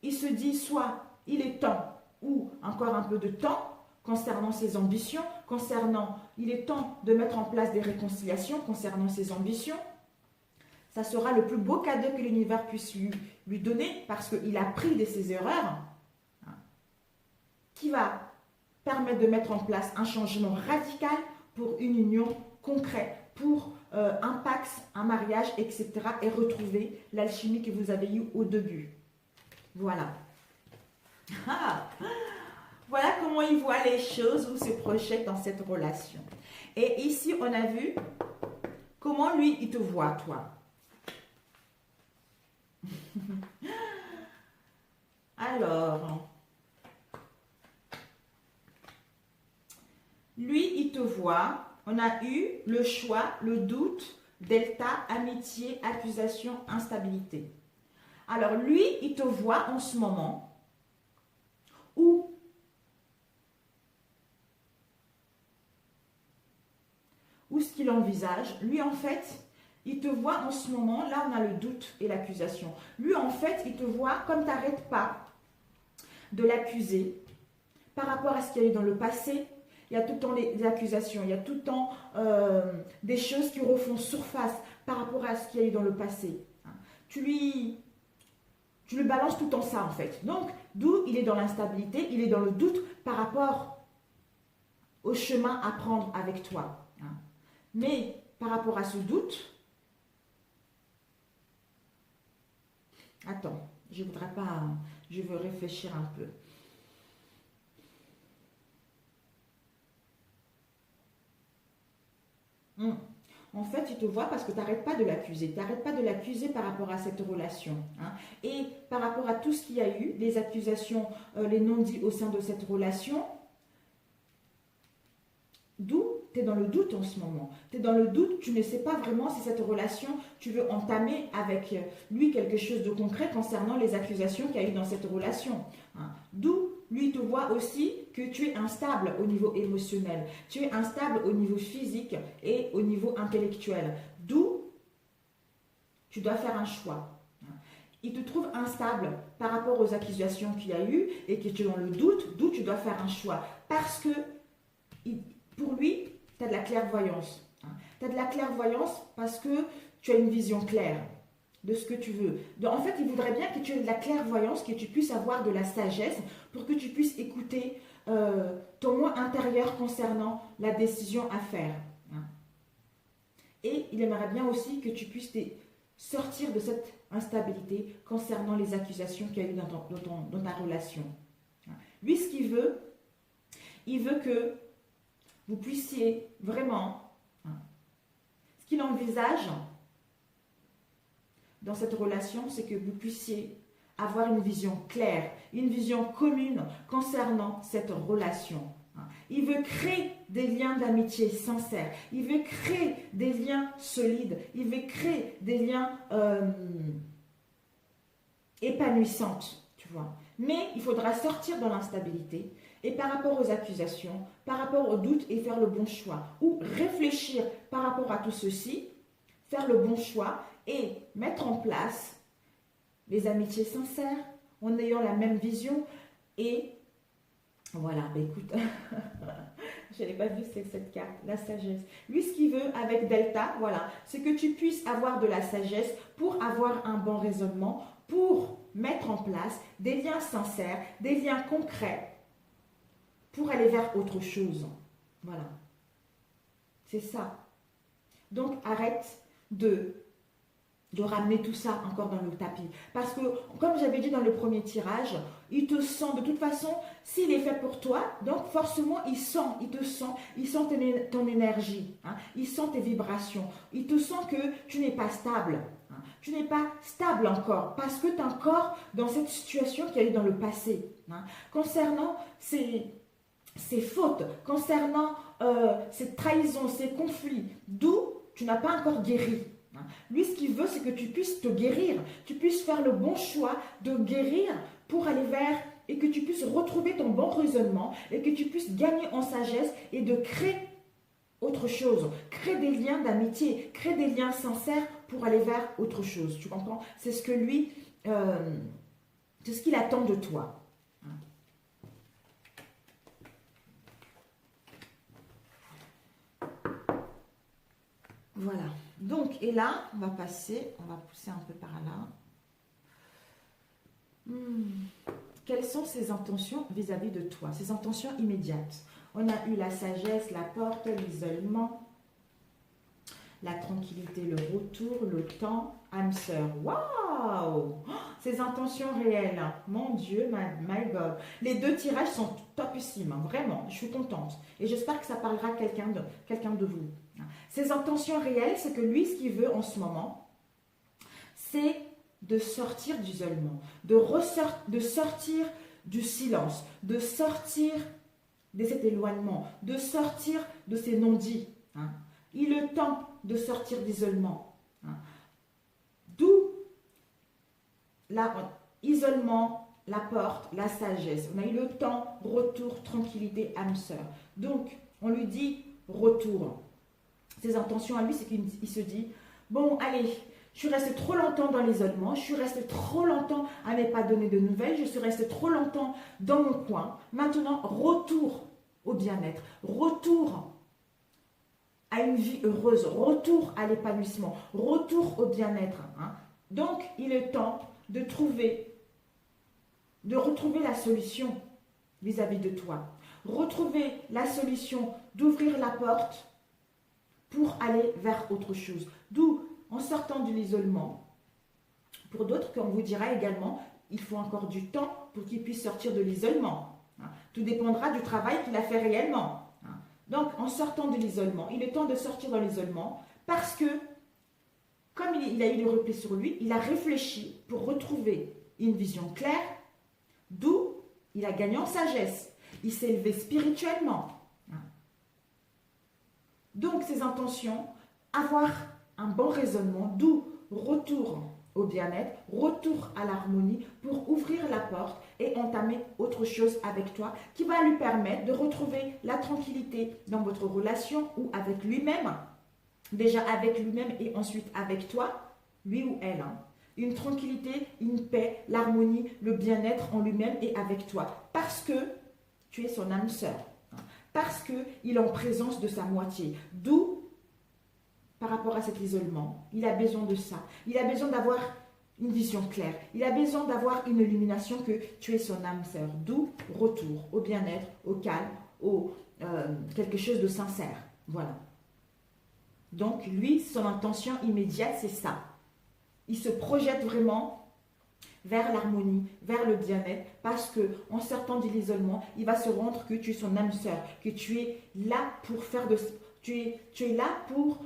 Il se dit soit il est temps ou encore un peu de temps concernant ses ambitions, il est temps de mettre en place des réconciliations concernant ses ambitions. Ça sera le plus beau cadeau que l'univers puisse lui donner parce qu'il a appris de ses erreurs qui va permettre de mettre en place un changement radical pour une union concrète, pour un pacte, un mariage, etc. et retrouver l'alchimie que vous avez eue au début. Voilà. Voilà comment il voit les choses ou se projette dans cette relation. Et ici, on a vu comment lui, il te voit, toi. Alors... lui, il te voit. On a eu le choix, le doute, delta, amitié, accusation, instabilité. Alors, lui, il te voit en ce moment où ce qu'il envisage. Lui, en fait, il te voit en ce moment, là, on a le doute et l'accusation. Lui, en fait, il te voit comme tu n'arrêtes pas de l'accuser par rapport à ce qu'il y a eu dans le passé. Il y a tout le temps des accusations, il y a tout le temps des choses qui refont surface par rapport à ce qu'il y a eu dans le passé. Tu lui balances tout le temps ça en fait. Donc, d'où il est dans l'instabilité, il est dans le doute par rapport au chemin à prendre avec toi. Mais par rapport à ce doute, attends, je ne voudrais pas, je veux réfléchir un peu. En fait, il te voit parce que tu n'arrêtes pas de l'accuser. Tu n'arrêtes pas de l'accuser par rapport à cette relation. Et par rapport à tout ce qu'il y a eu, les accusations, les non-dits au sein de cette relation, d'où tu es dans le doute en ce moment. Tu es dans le doute, tu ne sais pas vraiment si cette relation, tu veux entamer avec lui quelque chose de concret concernant les accusations qu'il y a eu dans cette relation. D'où lui te voit aussi que tu es instable au niveau émotionnel, tu es instable au niveau physique et au niveau intellectuel. D'où tu dois faire un choix. Il te trouve instable par rapport aux accusations qu'il y a eu et que tu es dans le doute, d'où tu dois faire un choix. Parce que pour lui, tu as de la clairvoyance. Tu as de la clairvoyance parce que tu as une vision claire de ce que tu veux. Donc, en fait, il voudrait bien que tu aies de la clairvoyance, que tu puisses avoir de la sagesse pour que tu puisses écouter ton moi intérieur concernant la décision à faire. Et il aimerait bien aussi que tu puisses sortir de cette instabilité concernant les accusations qu'il y a eu dans ta relation. Lui, ce qu'il veut, il veut que vous puissiez vraiment, ce qu'il envisage dans cette relation, c'est que vous puissiez avoir une vision claire, une vision commune concernant cette relation. Il veut créer des liens d'amitié sincères. Il veut créer des liens solides. Il veut créer des liens épanouissants, tu vois. Mais il faudra sortir de l'instabilité et par rapport aux accusations, par rapport aux doutes et faire le bon choix. Ou réfléchir par rapport à tout ceci, faire le bon choix et mettre en place les amitiés sincères en ayant la même vision et voilà, bah écoute, je n'ai pas vu cette carte, la sagesse. Lui, ce qu'il veut avec Delta, voilà, c'est que tu puisses avoir de la sagesse pour avoir un bon raisonnement, pour mettre en place des liens sincères, des liens concrets, pour aller vers autre chose. Voilà. C'est ça. Donc, arrête de ramener tout ça encore dans le tapis. Parce que, comme j'avais dit dans le premier tirage, il te sent, de toute façon, s'il est fait pour toi, donc forcément, il te sent, il sent ton énergie, hein, il sent tes vibrations, il te sent que tu n'es pas stable. Hein, tu n'es pas stable encore, parce que tu es encore dans cette situation qu'il y a eu dans le passé. Hein, concernant ces fautes, concernant ces trahisons, ces conflits, d'où tu n'as pas encore guéri. Lui, ce qu'il veut, c'est que tu puisses te guérir, tu puisses faire le bon choix de guérir pour aller vers et que tu puisses retrouver ton bon raisonnement et que tu puisses gagner en sagesse et de créer autre chose, créer des liens d'amitié, créer des liens sincères pour aller vers autre chose. Tu comprends? C'est ce que lui, c'est ce qu'il attend de toi. Voilà. Donc, et là, on va passer, on va pousser un peu par là. Quelles sont ses intentions vis-à-vis de toi? Ses intentions immédiates. On a eu la sagesse, la porte, l'isolement, la tranquillité, le retour, le temps, âme sœur. Waouh! Ses intentions réelles. Mon Dieu, my God. Les deux tirages sont topissimes, vraiment. Je suis contente. Et j'espère que ça parlera à quelqu'un de vous. Ses intentions réelles, c'est que lui, ce qu'il veut en ce moment, c'est de sortir d'isolement, de sortir du silence, de sortir de cet éloignement, de sortir de ces non-dits. Hein. Il est temps de sortir d'isolement. Hein. D'où l'isolement, la porte, la sagesse. On a eu le temps, retour, tranquillité, âme sœur. Donc, on lui dit retour. Ses intentions à lui, c'est qu'il se dit, bon, allez, je suis resté trop longtemps dans l'isolement, je suis resté trop longtemps à ne pas donner de nouvelles, je suis resté trop longtemps dans mon coin. Maintenant, retour au bien-être, retour à une vie heureuse, retour à l'épanouissement, retour au bien-être. Hein. Donc, il est temps de retrouver la solution vis-à-vis de toi. Retrouver la solution d'ouvrir la porte pour aller vers autre chose. D'où, en sortant de l'isolement, pour d'autres, comme on vous dira également, il faut encore du temps pour qu'ils puissent sortir de l'isolement. Tout dépendra du travail qu'il a fait réellement. Donc, en sortant de l'isolement, il est temps de sortir de l'isolement parce que, comme il a eu le repli sur lui, il a réfléchi pour retrouver une vision claire, d'où il a gagné en sagesse. Il s'est élevé spirituellement. Donc, ses intentions, avoir un bon raisonnement, d'où retour au bien-être, retour à l'harmonie pour ouvrir la porte et entamer autre chose avec toi qui va lui permettre de retrouver la tranquillité dans votre relation ou avec lui-même. Déjà avec lui-même et ensuite avec toi, lui ou elle. Hein. Une tranquillité, une paix, l'harmonie, le bien-être en lui-même et avec toi. Parce que tu es son âme sœur. Parce qu'il est en présence de sa moitié. D'où, par rapport à cet isolement, il a besoin de ça. Il a besoin d'avoir une vision claire. Il a besoin d'avoir une illumination que tu es son âme sœur. D'où, retour au bien-être, au calme, au quelque chose de sincère. Voilà. Donc, lui, son intention immédiate, c'est ça. Il se projette vraiment vers l'harmonie, vers le bien-être, parce que en sortant de l'isolement, il va se rendre que tu es son âme sœur, que tu es là pour faire tu es là pour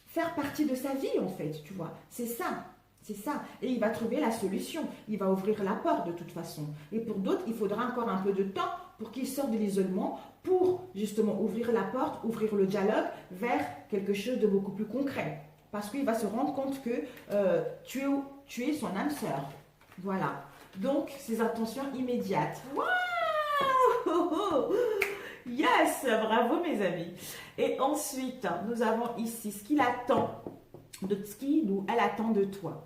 faire partie de sa vie en fait, tu vois. C'est C'est ça. Et il va trouver la solution. Il va ouvrir la porte de toute façon. Et pour d'autres, il faudra encore un peu de temps pour qu'ils sortent de l'isolement, pour justement ouvrir la porte, ouvrir le dialogue vers quelque chose de beaucoup plus concret. Parce qu'il va se rendre compte que tu es son âme sœur. Voilà. Donc, ses intentions immédiates. Waouh! Yes! Bravo mes amis. Et ensuite, nous avons ici ce qu'il attend, ce qu'il ou elle attend de toi.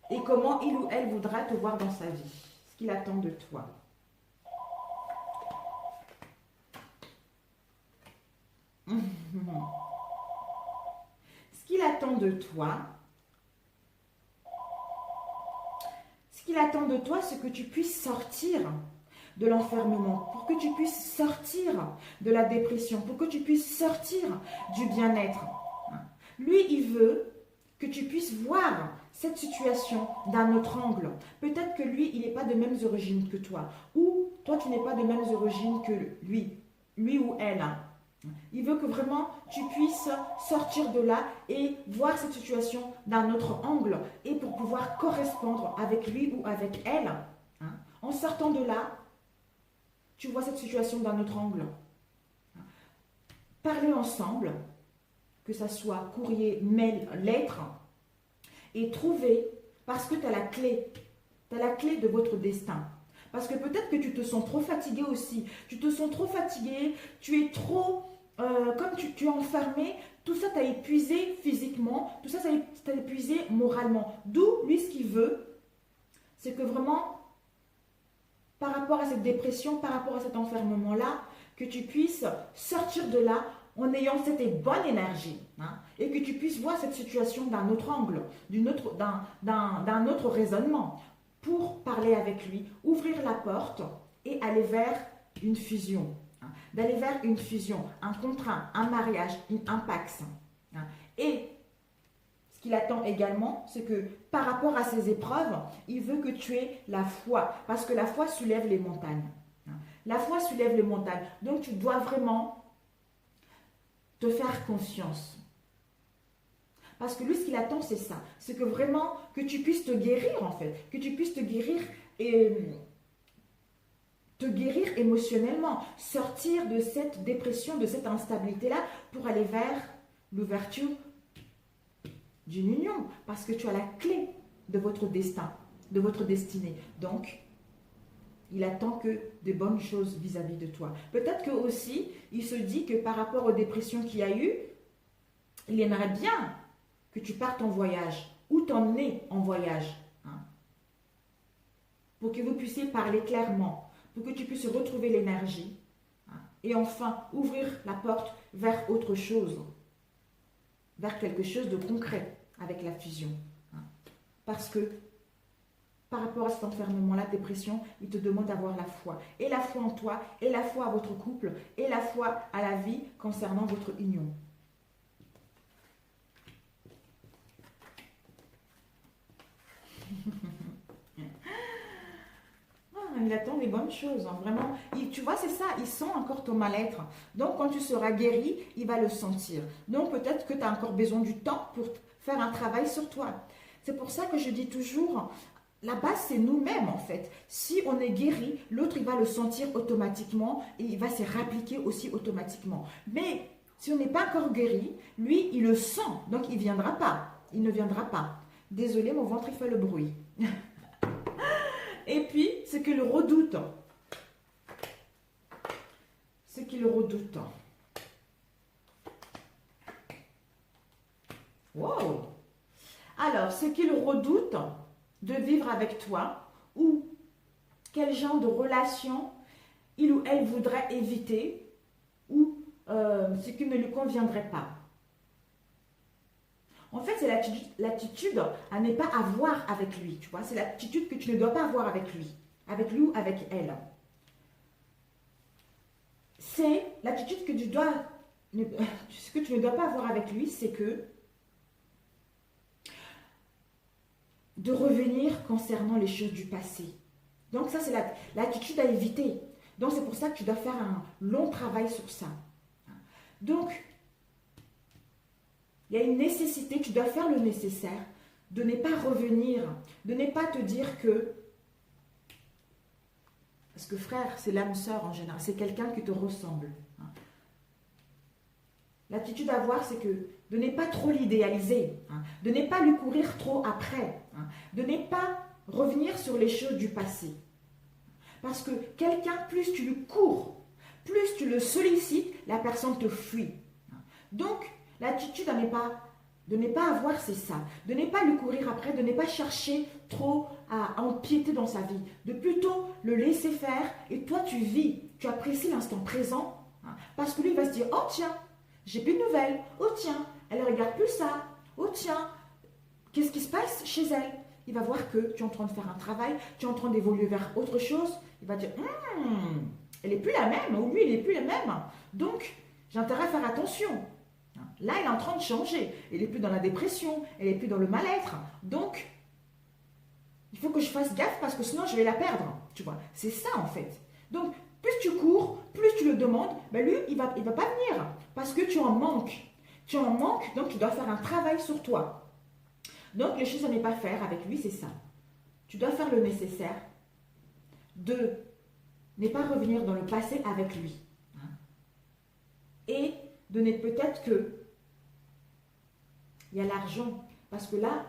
Et comment il ou elle voudra te voir dans sa vie. Ce qu'il attend de toi. Ce qu'il attend de toi. Ce qu'il attend de toi, c'est que tu puisses sortir de l'enfermement, pour que tu puisses sortir de la dépression, pour que tu puisses sortir du bien-être. Lui, il veut que tu puisses voir cette situation d'un autre angle. Peut-être que lui, il n'est pas de mêmes origines que toi, ou toi, tu n'es pas de mêmes origines que lui ou elle. Il veut que vraiment tu puisses sortir de là et voir cette situation d'un autre angle, et pour pouvoir correspondre avec lui ou avec elle. En sortant de là, tu vois cette situation d'un autre angle. Parlez ensemble, que ça soit courrier, mail, lettre, et trouvez, parce que tu as la clé. Tu as la clé de votre destin. Parce que peut-être que tu te sens trop fatigué aussi. Tu te sens trop fatigué, tu es trop... comme tu es enfermé, tout ça t'a épuisé physiquement, tout ça t'a épuisé moralement. D'où, lui, ce qu'il veut, c'est que vraiment... par rapport à cette dépression, par rapport à cet enfermement-là, que tu puisses sortir de là en ayant cette bonne énergie, et que tu puisses voir cette situation d'un autre angle, d'un autre raisonnement, pour parler avec lui, ouvrir la porte et aller vers une fusion, d'aller vers une fusion, un contrat, un mariage, un pax. Et ce qu'il attend également, c'est que par rapport à ces épreuves, il veut que tu aies la foi. Parce que la foi soulève les montagnes. La foi soulève les montagnes. Donc tu dois vraiment te faire confiance. Parce que lui, ce qu'il attend, c'est ça. C'est que vraiment, que tu puisses te guérir en fait. Que tu puisses te guérir émotionnellement. Sortir de cette dépression, de cette instabilité-là, pour aller vers l'ouverture d'une union, parce que tu as la clé de votre destin, de votre destinée. Donc, il attend que de bonnes choses vis-à-vis de toi. Peut-être que aussi, il se dit que par rapport aux dépressions qu'il y a eu, il aimerait bien que tu partes en voyage, ou t'emmener en voyage, pour que vous puissiez parler clairement, pour que tu puisses retrouver l'énergie, et enfin ouvrir la porte vers autre chose, vers quelque chose de concret avec la fusion. Parce que par rapport à cet enfermement, la dépression, il te demande d'avoir la foi. Et la foi en toi, et la foi à votre couple, et la foi à la vie concernant votre union. Il attend des bonnes choses, vraiment. Tu vois, c'est ça, il sent encore ton mal-être. Donc, quand tu seras guéri, il va le sentir. Donc, peut-être que tu as encore besoin du temps pour faire un travail sur toi. C'est pour ça que je dis toujours, la base, c'est nous-mêmes, en fait. Si on est guéri, l'autre, il va le sentir automatiquement et il va se réappliquer aussi automatiquement. Mais si on n'est pas encore guéri, lui, il le sent, donc il ne viendra pas. Il ne viendra pas. Désolée, mon ventre, il fait le bruit. Et puis, ce qu'il redoute. Ce qu'il redoute. Wow! Alors, ce qu'il redoute de vivre avec toi, ou quel genre de relation il ou elle voudrait éviter, ou ce qui ne lui conviendrait pas. En fait, c'est l'attitude à ne pas avoir avec lui, tu vois. C'est l'attitude que tu ne dois pas avoir avec lui ou avec elle. C'est l'attitude que ce que tu ne dois pas avoir avec lui, c'est que de revenir concernant les choses du passé. Donc ça, c'est l'attitude à éviter. Donc c'est pour ça que tu dois faire un long travail sur ça. Donc, il y a une nécessité, tu dois faire le nécessaire de ne pas revenir, de ne pas te dire que, parce que frère, c'est l'âme sœur en général, c'est quelqu'un qui te ressemble. L'attitude à avoir, c'est que de ne pas trop l'idéaliser, de ne pas lui courir trop après, de ne pas revenir sur les choses du passé. Parce que quelqu'un, plus tu lui cours, plus tu le sollicites, la personne te fuit. Donc, l'attitude de ne pas avoir, c'est ça. De ne pas lui courir après, de ne pas chercher trop à empiéter dans sa vie. De plutôt le laisser faire et toi, tu vis, tu apprécies l'instant présent. Parce que lui, il va se dire, oh tiens, j'ai plus de nouvelles. Oh tiens, elle ne regarde plus ça. Oh tiens, qu'est-ce qui se passe chez elle? Il va voir que tu es en train de faire un travail, tu es en train d'évoluer vers autre chose. Il va dire, elle n'est plus la même, ou lui, il n'est plus le même. Donc, j'ai intérêt à faire attention. Là, elle est en train de changer. Elle n'est plus dans la dépression, elle n'est plus dans le mal-être. Donc, il faut que je fasse gaffe parce que sinon, je vais la perdre. Tu vois, c'est ça en fait. Donc, plus tu cours, plus tu le demandes, ben lui, il va pas venir parce que tu en manques. Tu en manques, donc tu dois faire un travail sur toi. Donc, les choses à ne pas faire avec lui, c'est ça. Tu dois faire le nécessaire de ne pas revenir dans le passé avec lui. Et de ne peut-être que il y a l'argent. Parce que là,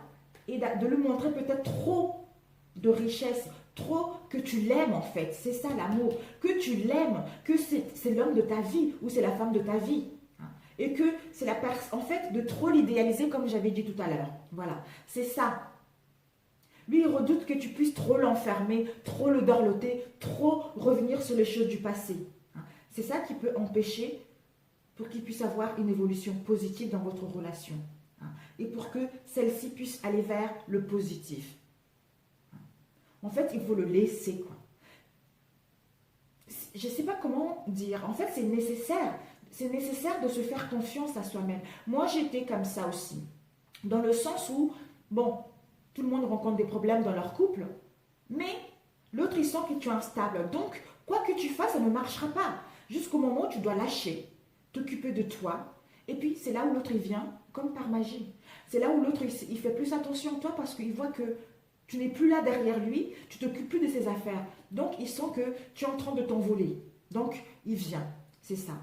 et de lui montrer peut-être trop de richesse, trop que tu l'aimes en fait. C'est ça l'amour. Que tu l'aimes, que c'est l'homme de ta vie ou c'est la femme de ta vie. Et que c'est la personne, en fait, de trop l'idéaliser comme j'avais dit tout à l'heure. Voilà, c'est ça. Lui, il redoute que tu puisses trop l'enfermer, trop le dorloter, trop revenir sur les choses du passé. C'est ça qui peut empêcher pour qu'il puisse avoir une évolution positive dans votre relation. Et pour que celle-ci puisse aller vers le positif. En fait, il faut le laisser, quoi. Je ne sais pas comment dire. En fait, c'est nécessaire. C'est nécessaire de se faire confiance à soi-même. Moi, j'étais comme ça aussi. Dans le sens où, bon, tout le monde rencontre des problèmes dans leur couple, mais l'autre, il sent que tu es instable. Donc, quoi que tu fasses, ça ne marchera pas. Jusqu'au moment où tu dois lâcher, t'occuper de toi. Et puis, c'est là où l'autre, il vient, comme par magie. C'est là où l'autre, il fait plus attention à toi parce qu'il voit que tu n'es plus là derrière lui, tu t'occupes plus de ses affaires. Donc, il sent que tu es en train de t'envoler. Donc, il vient. C'est ça.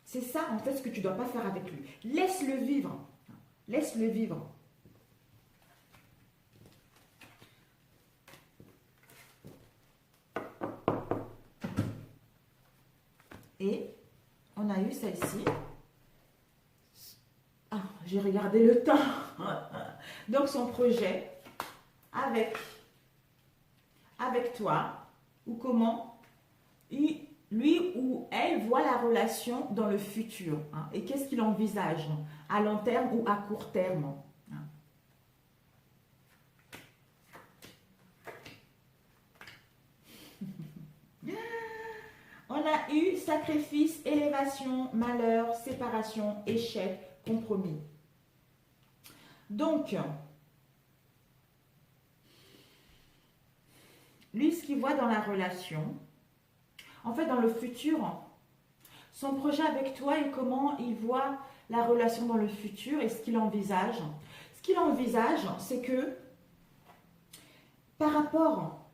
C'est ça, en fait, ce que tu ne dois pas faire avec lui. Laisse-le vivre. Laisse-le vivre. Et on a eu celle-ci. Ah, j'ai regardé le temps. Donc, son projet avec toi, ou comment lui ou elle voit la relation dans le futur. Et qu'est-ce qu'il envisage à long terme ou à court terme. On a eu sacrifice, élévation, malheur, séparation, échec, compromis. Donc, lui, ce qu'il voit dans la relation, en fait, dans le futur, son projet avec toi et comment il voit la relation dans le futur et ce qu'il envisage. Ce qu'il envisage, c'est que par rapport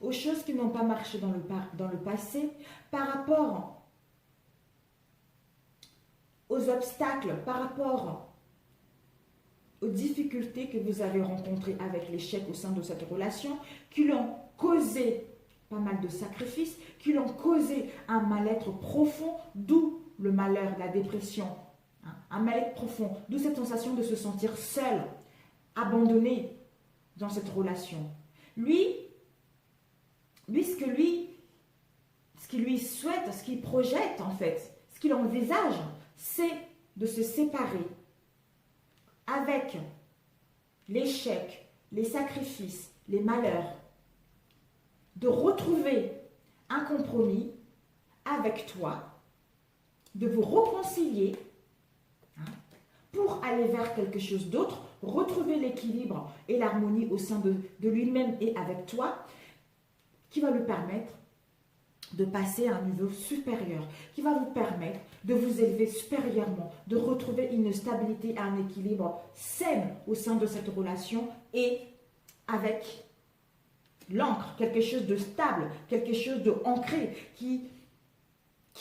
aux choses qui n'ont pas marché dans le passé, par rapport aux obstacles, par rapport aux difficultés que vous avez rencontrées avec l'échec au sein de cette relation, qui l'ont causé pas mal de sacrifices, qui l'ont causé un mal-être profond, d'où le malheur, la dépression, un mal-être profond, d'où cette sensation de se sentir seul, abandonné dans cette relation. Lui, ce qu'il lui souhaite, ce qu'il projette en fait, ce qu'il envisage, c'est de se séparer avec l'échec, les sacrifices, les malheurs, de retrouver un compromis avec toi, de vous réconcilier pour aller vers quelque chose d'autre, retrouver l'équilibre et l'harmonie au sein de lui-même et avec toi, qui va lui permettre de passer à un niveau supérieur qui va vous permettre de vous élever supérieurement, de retrouver une stabilité et un équilibre sain au sein de cette relation et avec l'ancre, quelque chose de stable, quelque chose de ancré qui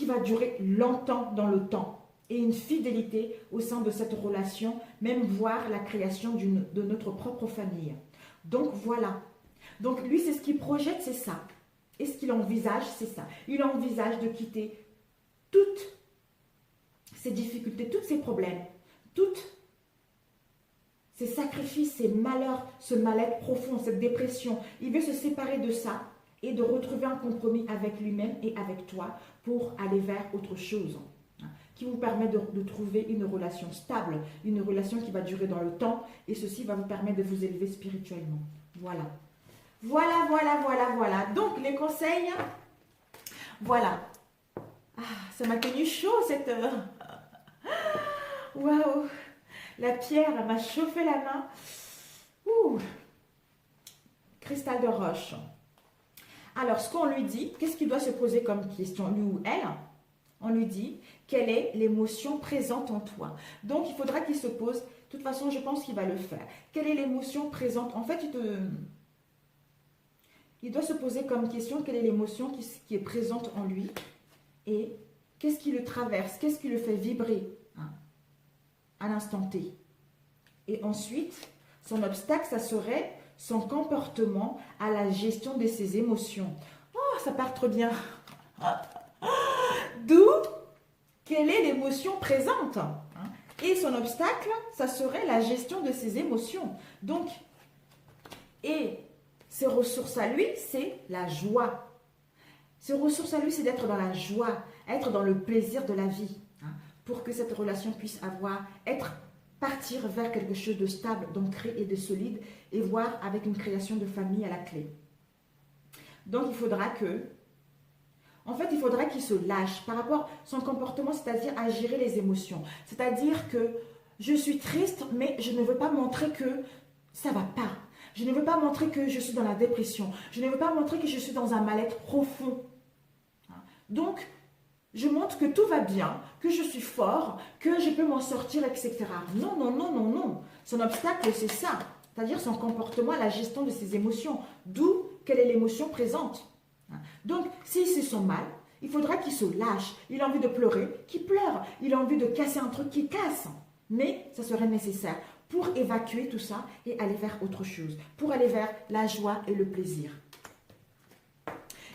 va durer longtemps dans le temps et une fidélité au sein de cette relation, même voir la création de notre propre famille. Donc voilà. Donc lui, c'est ce qu'il projette, c'est ça. Et ce qu'il envisage, c'est ça. Il envisage de quitter toutes ces difficultés, tous ces problèmes, toutes ces sacrifices, ces malheurs, ce mal-être profond, cette dépression. Il veut se séparer de ça et de retrouver un compromis avec lui-même et avec toi pour aller vers autre chose qui vous permet de trouver une relation stable, une relation qui va durer dans le temps et ceci va vous permettre de vous élever spirituellement. Voilà. Voilà, voilà, voilà, voilà. Donc, les conseils, voilà. Ah, ça m'a tenu chaud cette... Waouh. La pierre m'a chauffé la main. Ouh. Cristal de roche. Alors, ce qu'on lui dit, qu'est-ce qu'il doit se poser comme question, lui ou elle? On lui dit, quelle est l'émotion présente en toi? Donc, il faudra qu'il se pose. De toute façon, je pense qu'il va le faire. Quelle est l'émotion présente? En fait, il doit se poser comme question, quelle est l'émotion qui est présente en lui? Et qu'est-ce qui le traverse? Qu'est-ce qui le fait vibrer à l'instant T? Et ensuite, son obstacle, ça serait son comportement à la gestion de ses émotions. Oh, ça part trop bien. D'où, quelle est l'émotion présente? Et son obstacle, ça serait la gestion de ses émotions. Donc, et ses ressources à lui, c'est la joie. Ses ressources à lui, c'est d'être dans la joie, être dans le plaisir de la vie, pour que cette relation puisse partir vers quelque chose de stable, d'ancré et de solide, et voir avec une création de famille à la clé. Donc, il faudra qu'il se lâche par rapport à son comportement, c'est-à-dire à gérer les émotions. C'est-à-dire que je suis triste, mais je ne veux pas montrer que ça ne va pas. Je ne veux pas montrer que je suis dans la dépression. Je ne veux pas montrer que je suis dans un mal-être profond. Donc, je montre que tout va bien, que je suis fort, que je peux m'en sortir, etc. Non, non, non, non, non. Son obstacle, c'est ça. C'est-à-dire son comportement, la gestion de ses émotions. D'où, quelle est l'émotion présente. Donc, s'il se sent mal, il faudra qu'il se lâche. Il a envie de pleurer, qu'il pleure. Il a envie de casser un truc, qu'il casse. Mais ça serait nécessaire pour évacuer tout ça et aller vers autre chose. Pour aller vers la joie et le plaisir.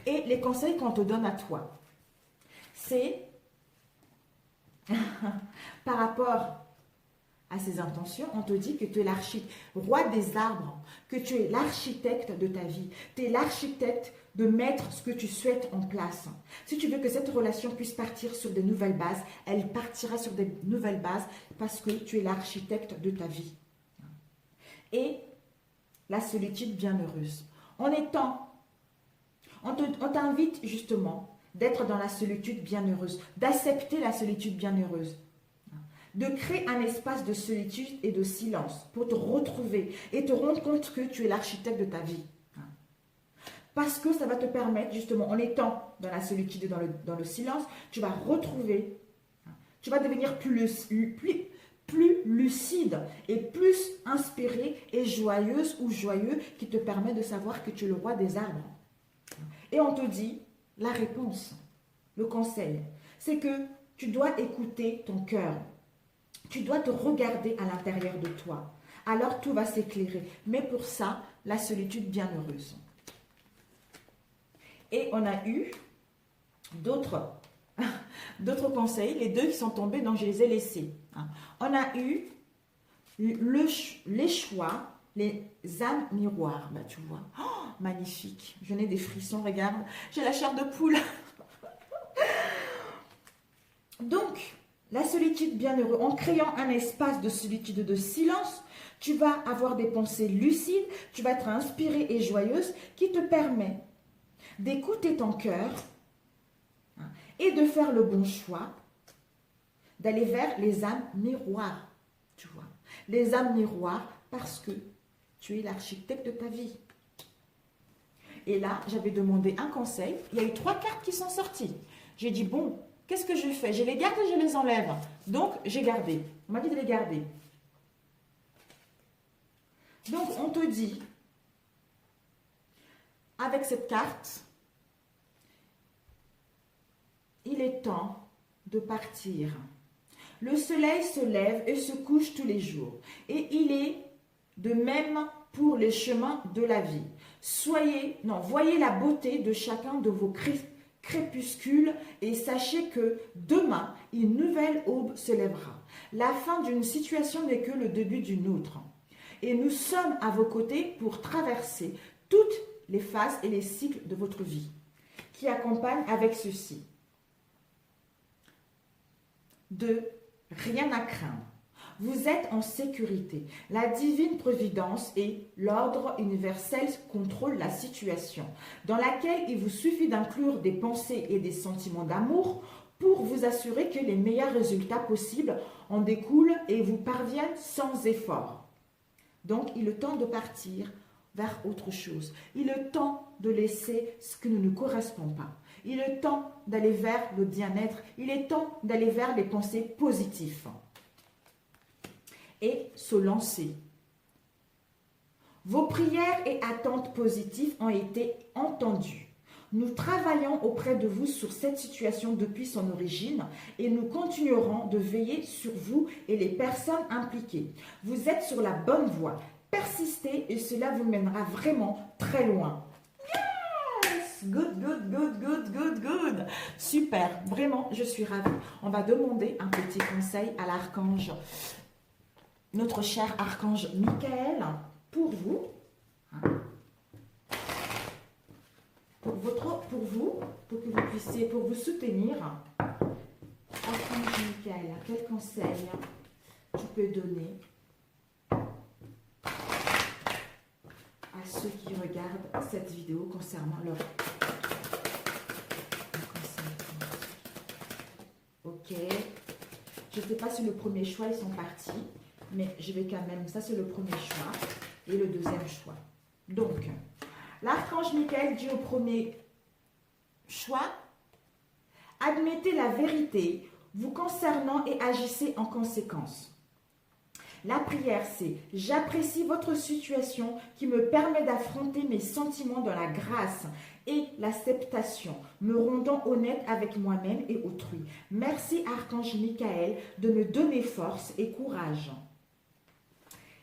Et les conseils qu'on te donne à toi, c'est par rapport à ses intentions, on te dit que tu es roi des arbres, que tu es l'architecte de ta vie. Tu es l'architecte de mettre ce que tu souhaites en place. Si tu veux que cette relation puisse partir sur de nouvelles bases, elle partira sur de nouvelles bases parce que tu es l'architecte de ta vie. Et la solitude bienheureuse. On t'invite justement d'être dans la solitude bienheureuse, d'accepter la solitude bienheureuse, de créer un espace de solitude et de silence pour te retrouver et te rendre compte que tu es l'architecte de ta vie. Parce que ça va te permettre, justement, en étant dans la solitude et dans le silence, tu vas retrouver, tu vas devenir plus lucide et plus inspiré et joyeuse ou joyeux qui te permet de savoir que tu es le roi des arbres. Et on te dit, la réponse, le conseil, c'est que tu dois écouter ton cœur. Tu dois te regarder à l'intérieur de toi. Alors tout va s'éclairer. Mais pour ça, la solitude bienheureuse. Et on a eu d'autres conseils. Les deux qui sont tombés, donc je les ai laissés. On a eu les choix, les âmes miroirs. Bah, tu vois, oh, magnifique. Je n'ai des frissons, regarde. J'ai la chair de poule. Donc, la solitude bienheureuse, en créant un espace de solitude et de silence, tu vas avoir des pensées lucides, tu vas être inspirée et joyeuse qui te permet d'écouter ton cœur et de faire le bon choix, d'aller vers les âmes miroirs, tu vois. Les âmes miroirs parce que tu es l'architecte de ta vie. Et là, j'avais demandé un conseil. Il y a eu 3 cartes qui sont sorties. J'ai dit, bon, qu'est-ce que je fais? Je les garde et je les enlève. Donc, j'ai gardé. On m'a dit de les garder. Donc, on te dit, avec cette carte, il est temps de partir. Le soleil se lève et se couche tous les jours. Et il est de même pour les chemins de la vie. Voyez la beauté de chacun de vos crépuscules et sachez que demain, une nouvelle aube se lèvera. La fin d'une situation n'est que le début d'une autre. Et nous sommes à vos côtés pour traverser toutes les phases et les cycles de votre vie qui accompagnent avec ceci. De rien à craindre. Vous êtes en sécurité. La divine providence et l'ordre universel contrôlent la situation, dans laquelle il vous suffit d'inclure des pensées et des sentiments d'amour pour vous assurer que les meilleurs résultats possibles en découlent et vous parviennent sans effort. Donc, il est temps de partir vers autre chose. Il est temps de laisser ce qui ne nous correspond pas. Il est temps d'aller vers le bien-être. Il est temps d'aller vers les pensées positives. Et se lancer. Vos prières et attentes positives ont été entendues. Nous travaillons auprès de vous sur cette situation depuis son origine et nous continuerons de veiller sur vous et les personnes impliquées. Vous êtes sur la bonne voie. Persistez et cela vous mènera vraiment très loin. Yes! Good, good, good, good, good, good. Super, vraiment, je suis ravie. On va demander un petit conseil à l'archange, notre cher archange Michael, pour vous. Pour que vous puissiez, pour vous soutenir. Archange Michael, quel conseil tu peux donner à ceux qui regardent cette vidéo concernant leur conseil? Ok. Je ne sais pas si le premier choix, ils sont partis, mais je vais quand même, ça c'est le premier choix et le deuxième choix. Donc, l'archange Michael dit au premier choix, admettez la vérité vous concernant et agissez en conséquence. La prière, c'est « J'apprécie votre situation qui me permet d'affronter mes sentiments dans la grâce et l'acceptation, me rendant honnête avec moi-même et autrui. Merci, archange Michael, de me donner force et courage. »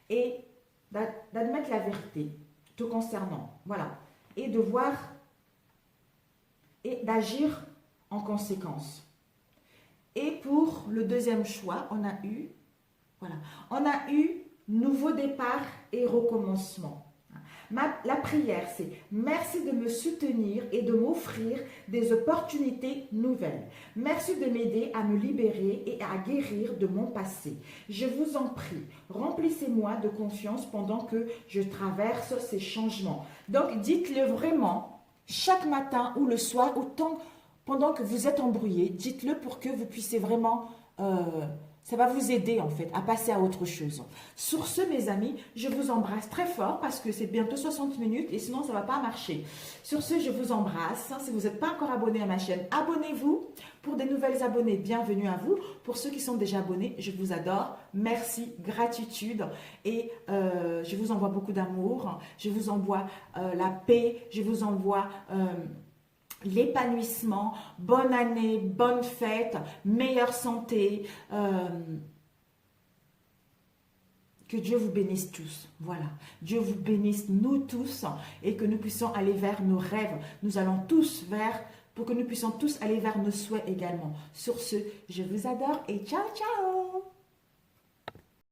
Et d'admettre la vérité te concernant. Voilà. Et de voir et d'agir en conséquence. Et pour le deuxième choix, on a eu nouveau départ et recommencement. La prière, c'est merci de me soutenir et de m'offrir des opportunités nouvelles. Merci de m'aider à me libérer et à guérir de mon passé. Je vous en prie, remplissez-moi de confiance pendant que je traverse ces changements. Donc, dites-le vraiment chaque matin ou le soir, pendant que vous êtes embrouillé, dites-le pour que vous puissiez vraiment... ça va vous aider en fait à passer à autre chose. Sur ce, mes amis, je vous embrasse très fort parce que c'est bientôt 60 minutes et sinon ça ne va pas marcher. Sur ce, je vous embrasse. Si vous n'êtes pas encore abonné à ma chaîne, abonnez-vous. Pour des nouvelles abonnés, bienvenue à vous. Pour ceux qui sont déjà abonnés, je vous adore. Merci, gratitude et je vous envoie beaucoup d'amour. Je vous envoie la paix. Je vous envoie... l'épanouissement, bonne année, bonne fête, meilleure santé, que Dieu vous bénisse tous, voilà, Dieu vous bénisse nous tous et que nous puissions aller vers nos rêves, nous allons tous pour que nous puissions tous aller vers nos souhaits également. Sur ce, je vous adore et ciao ciao.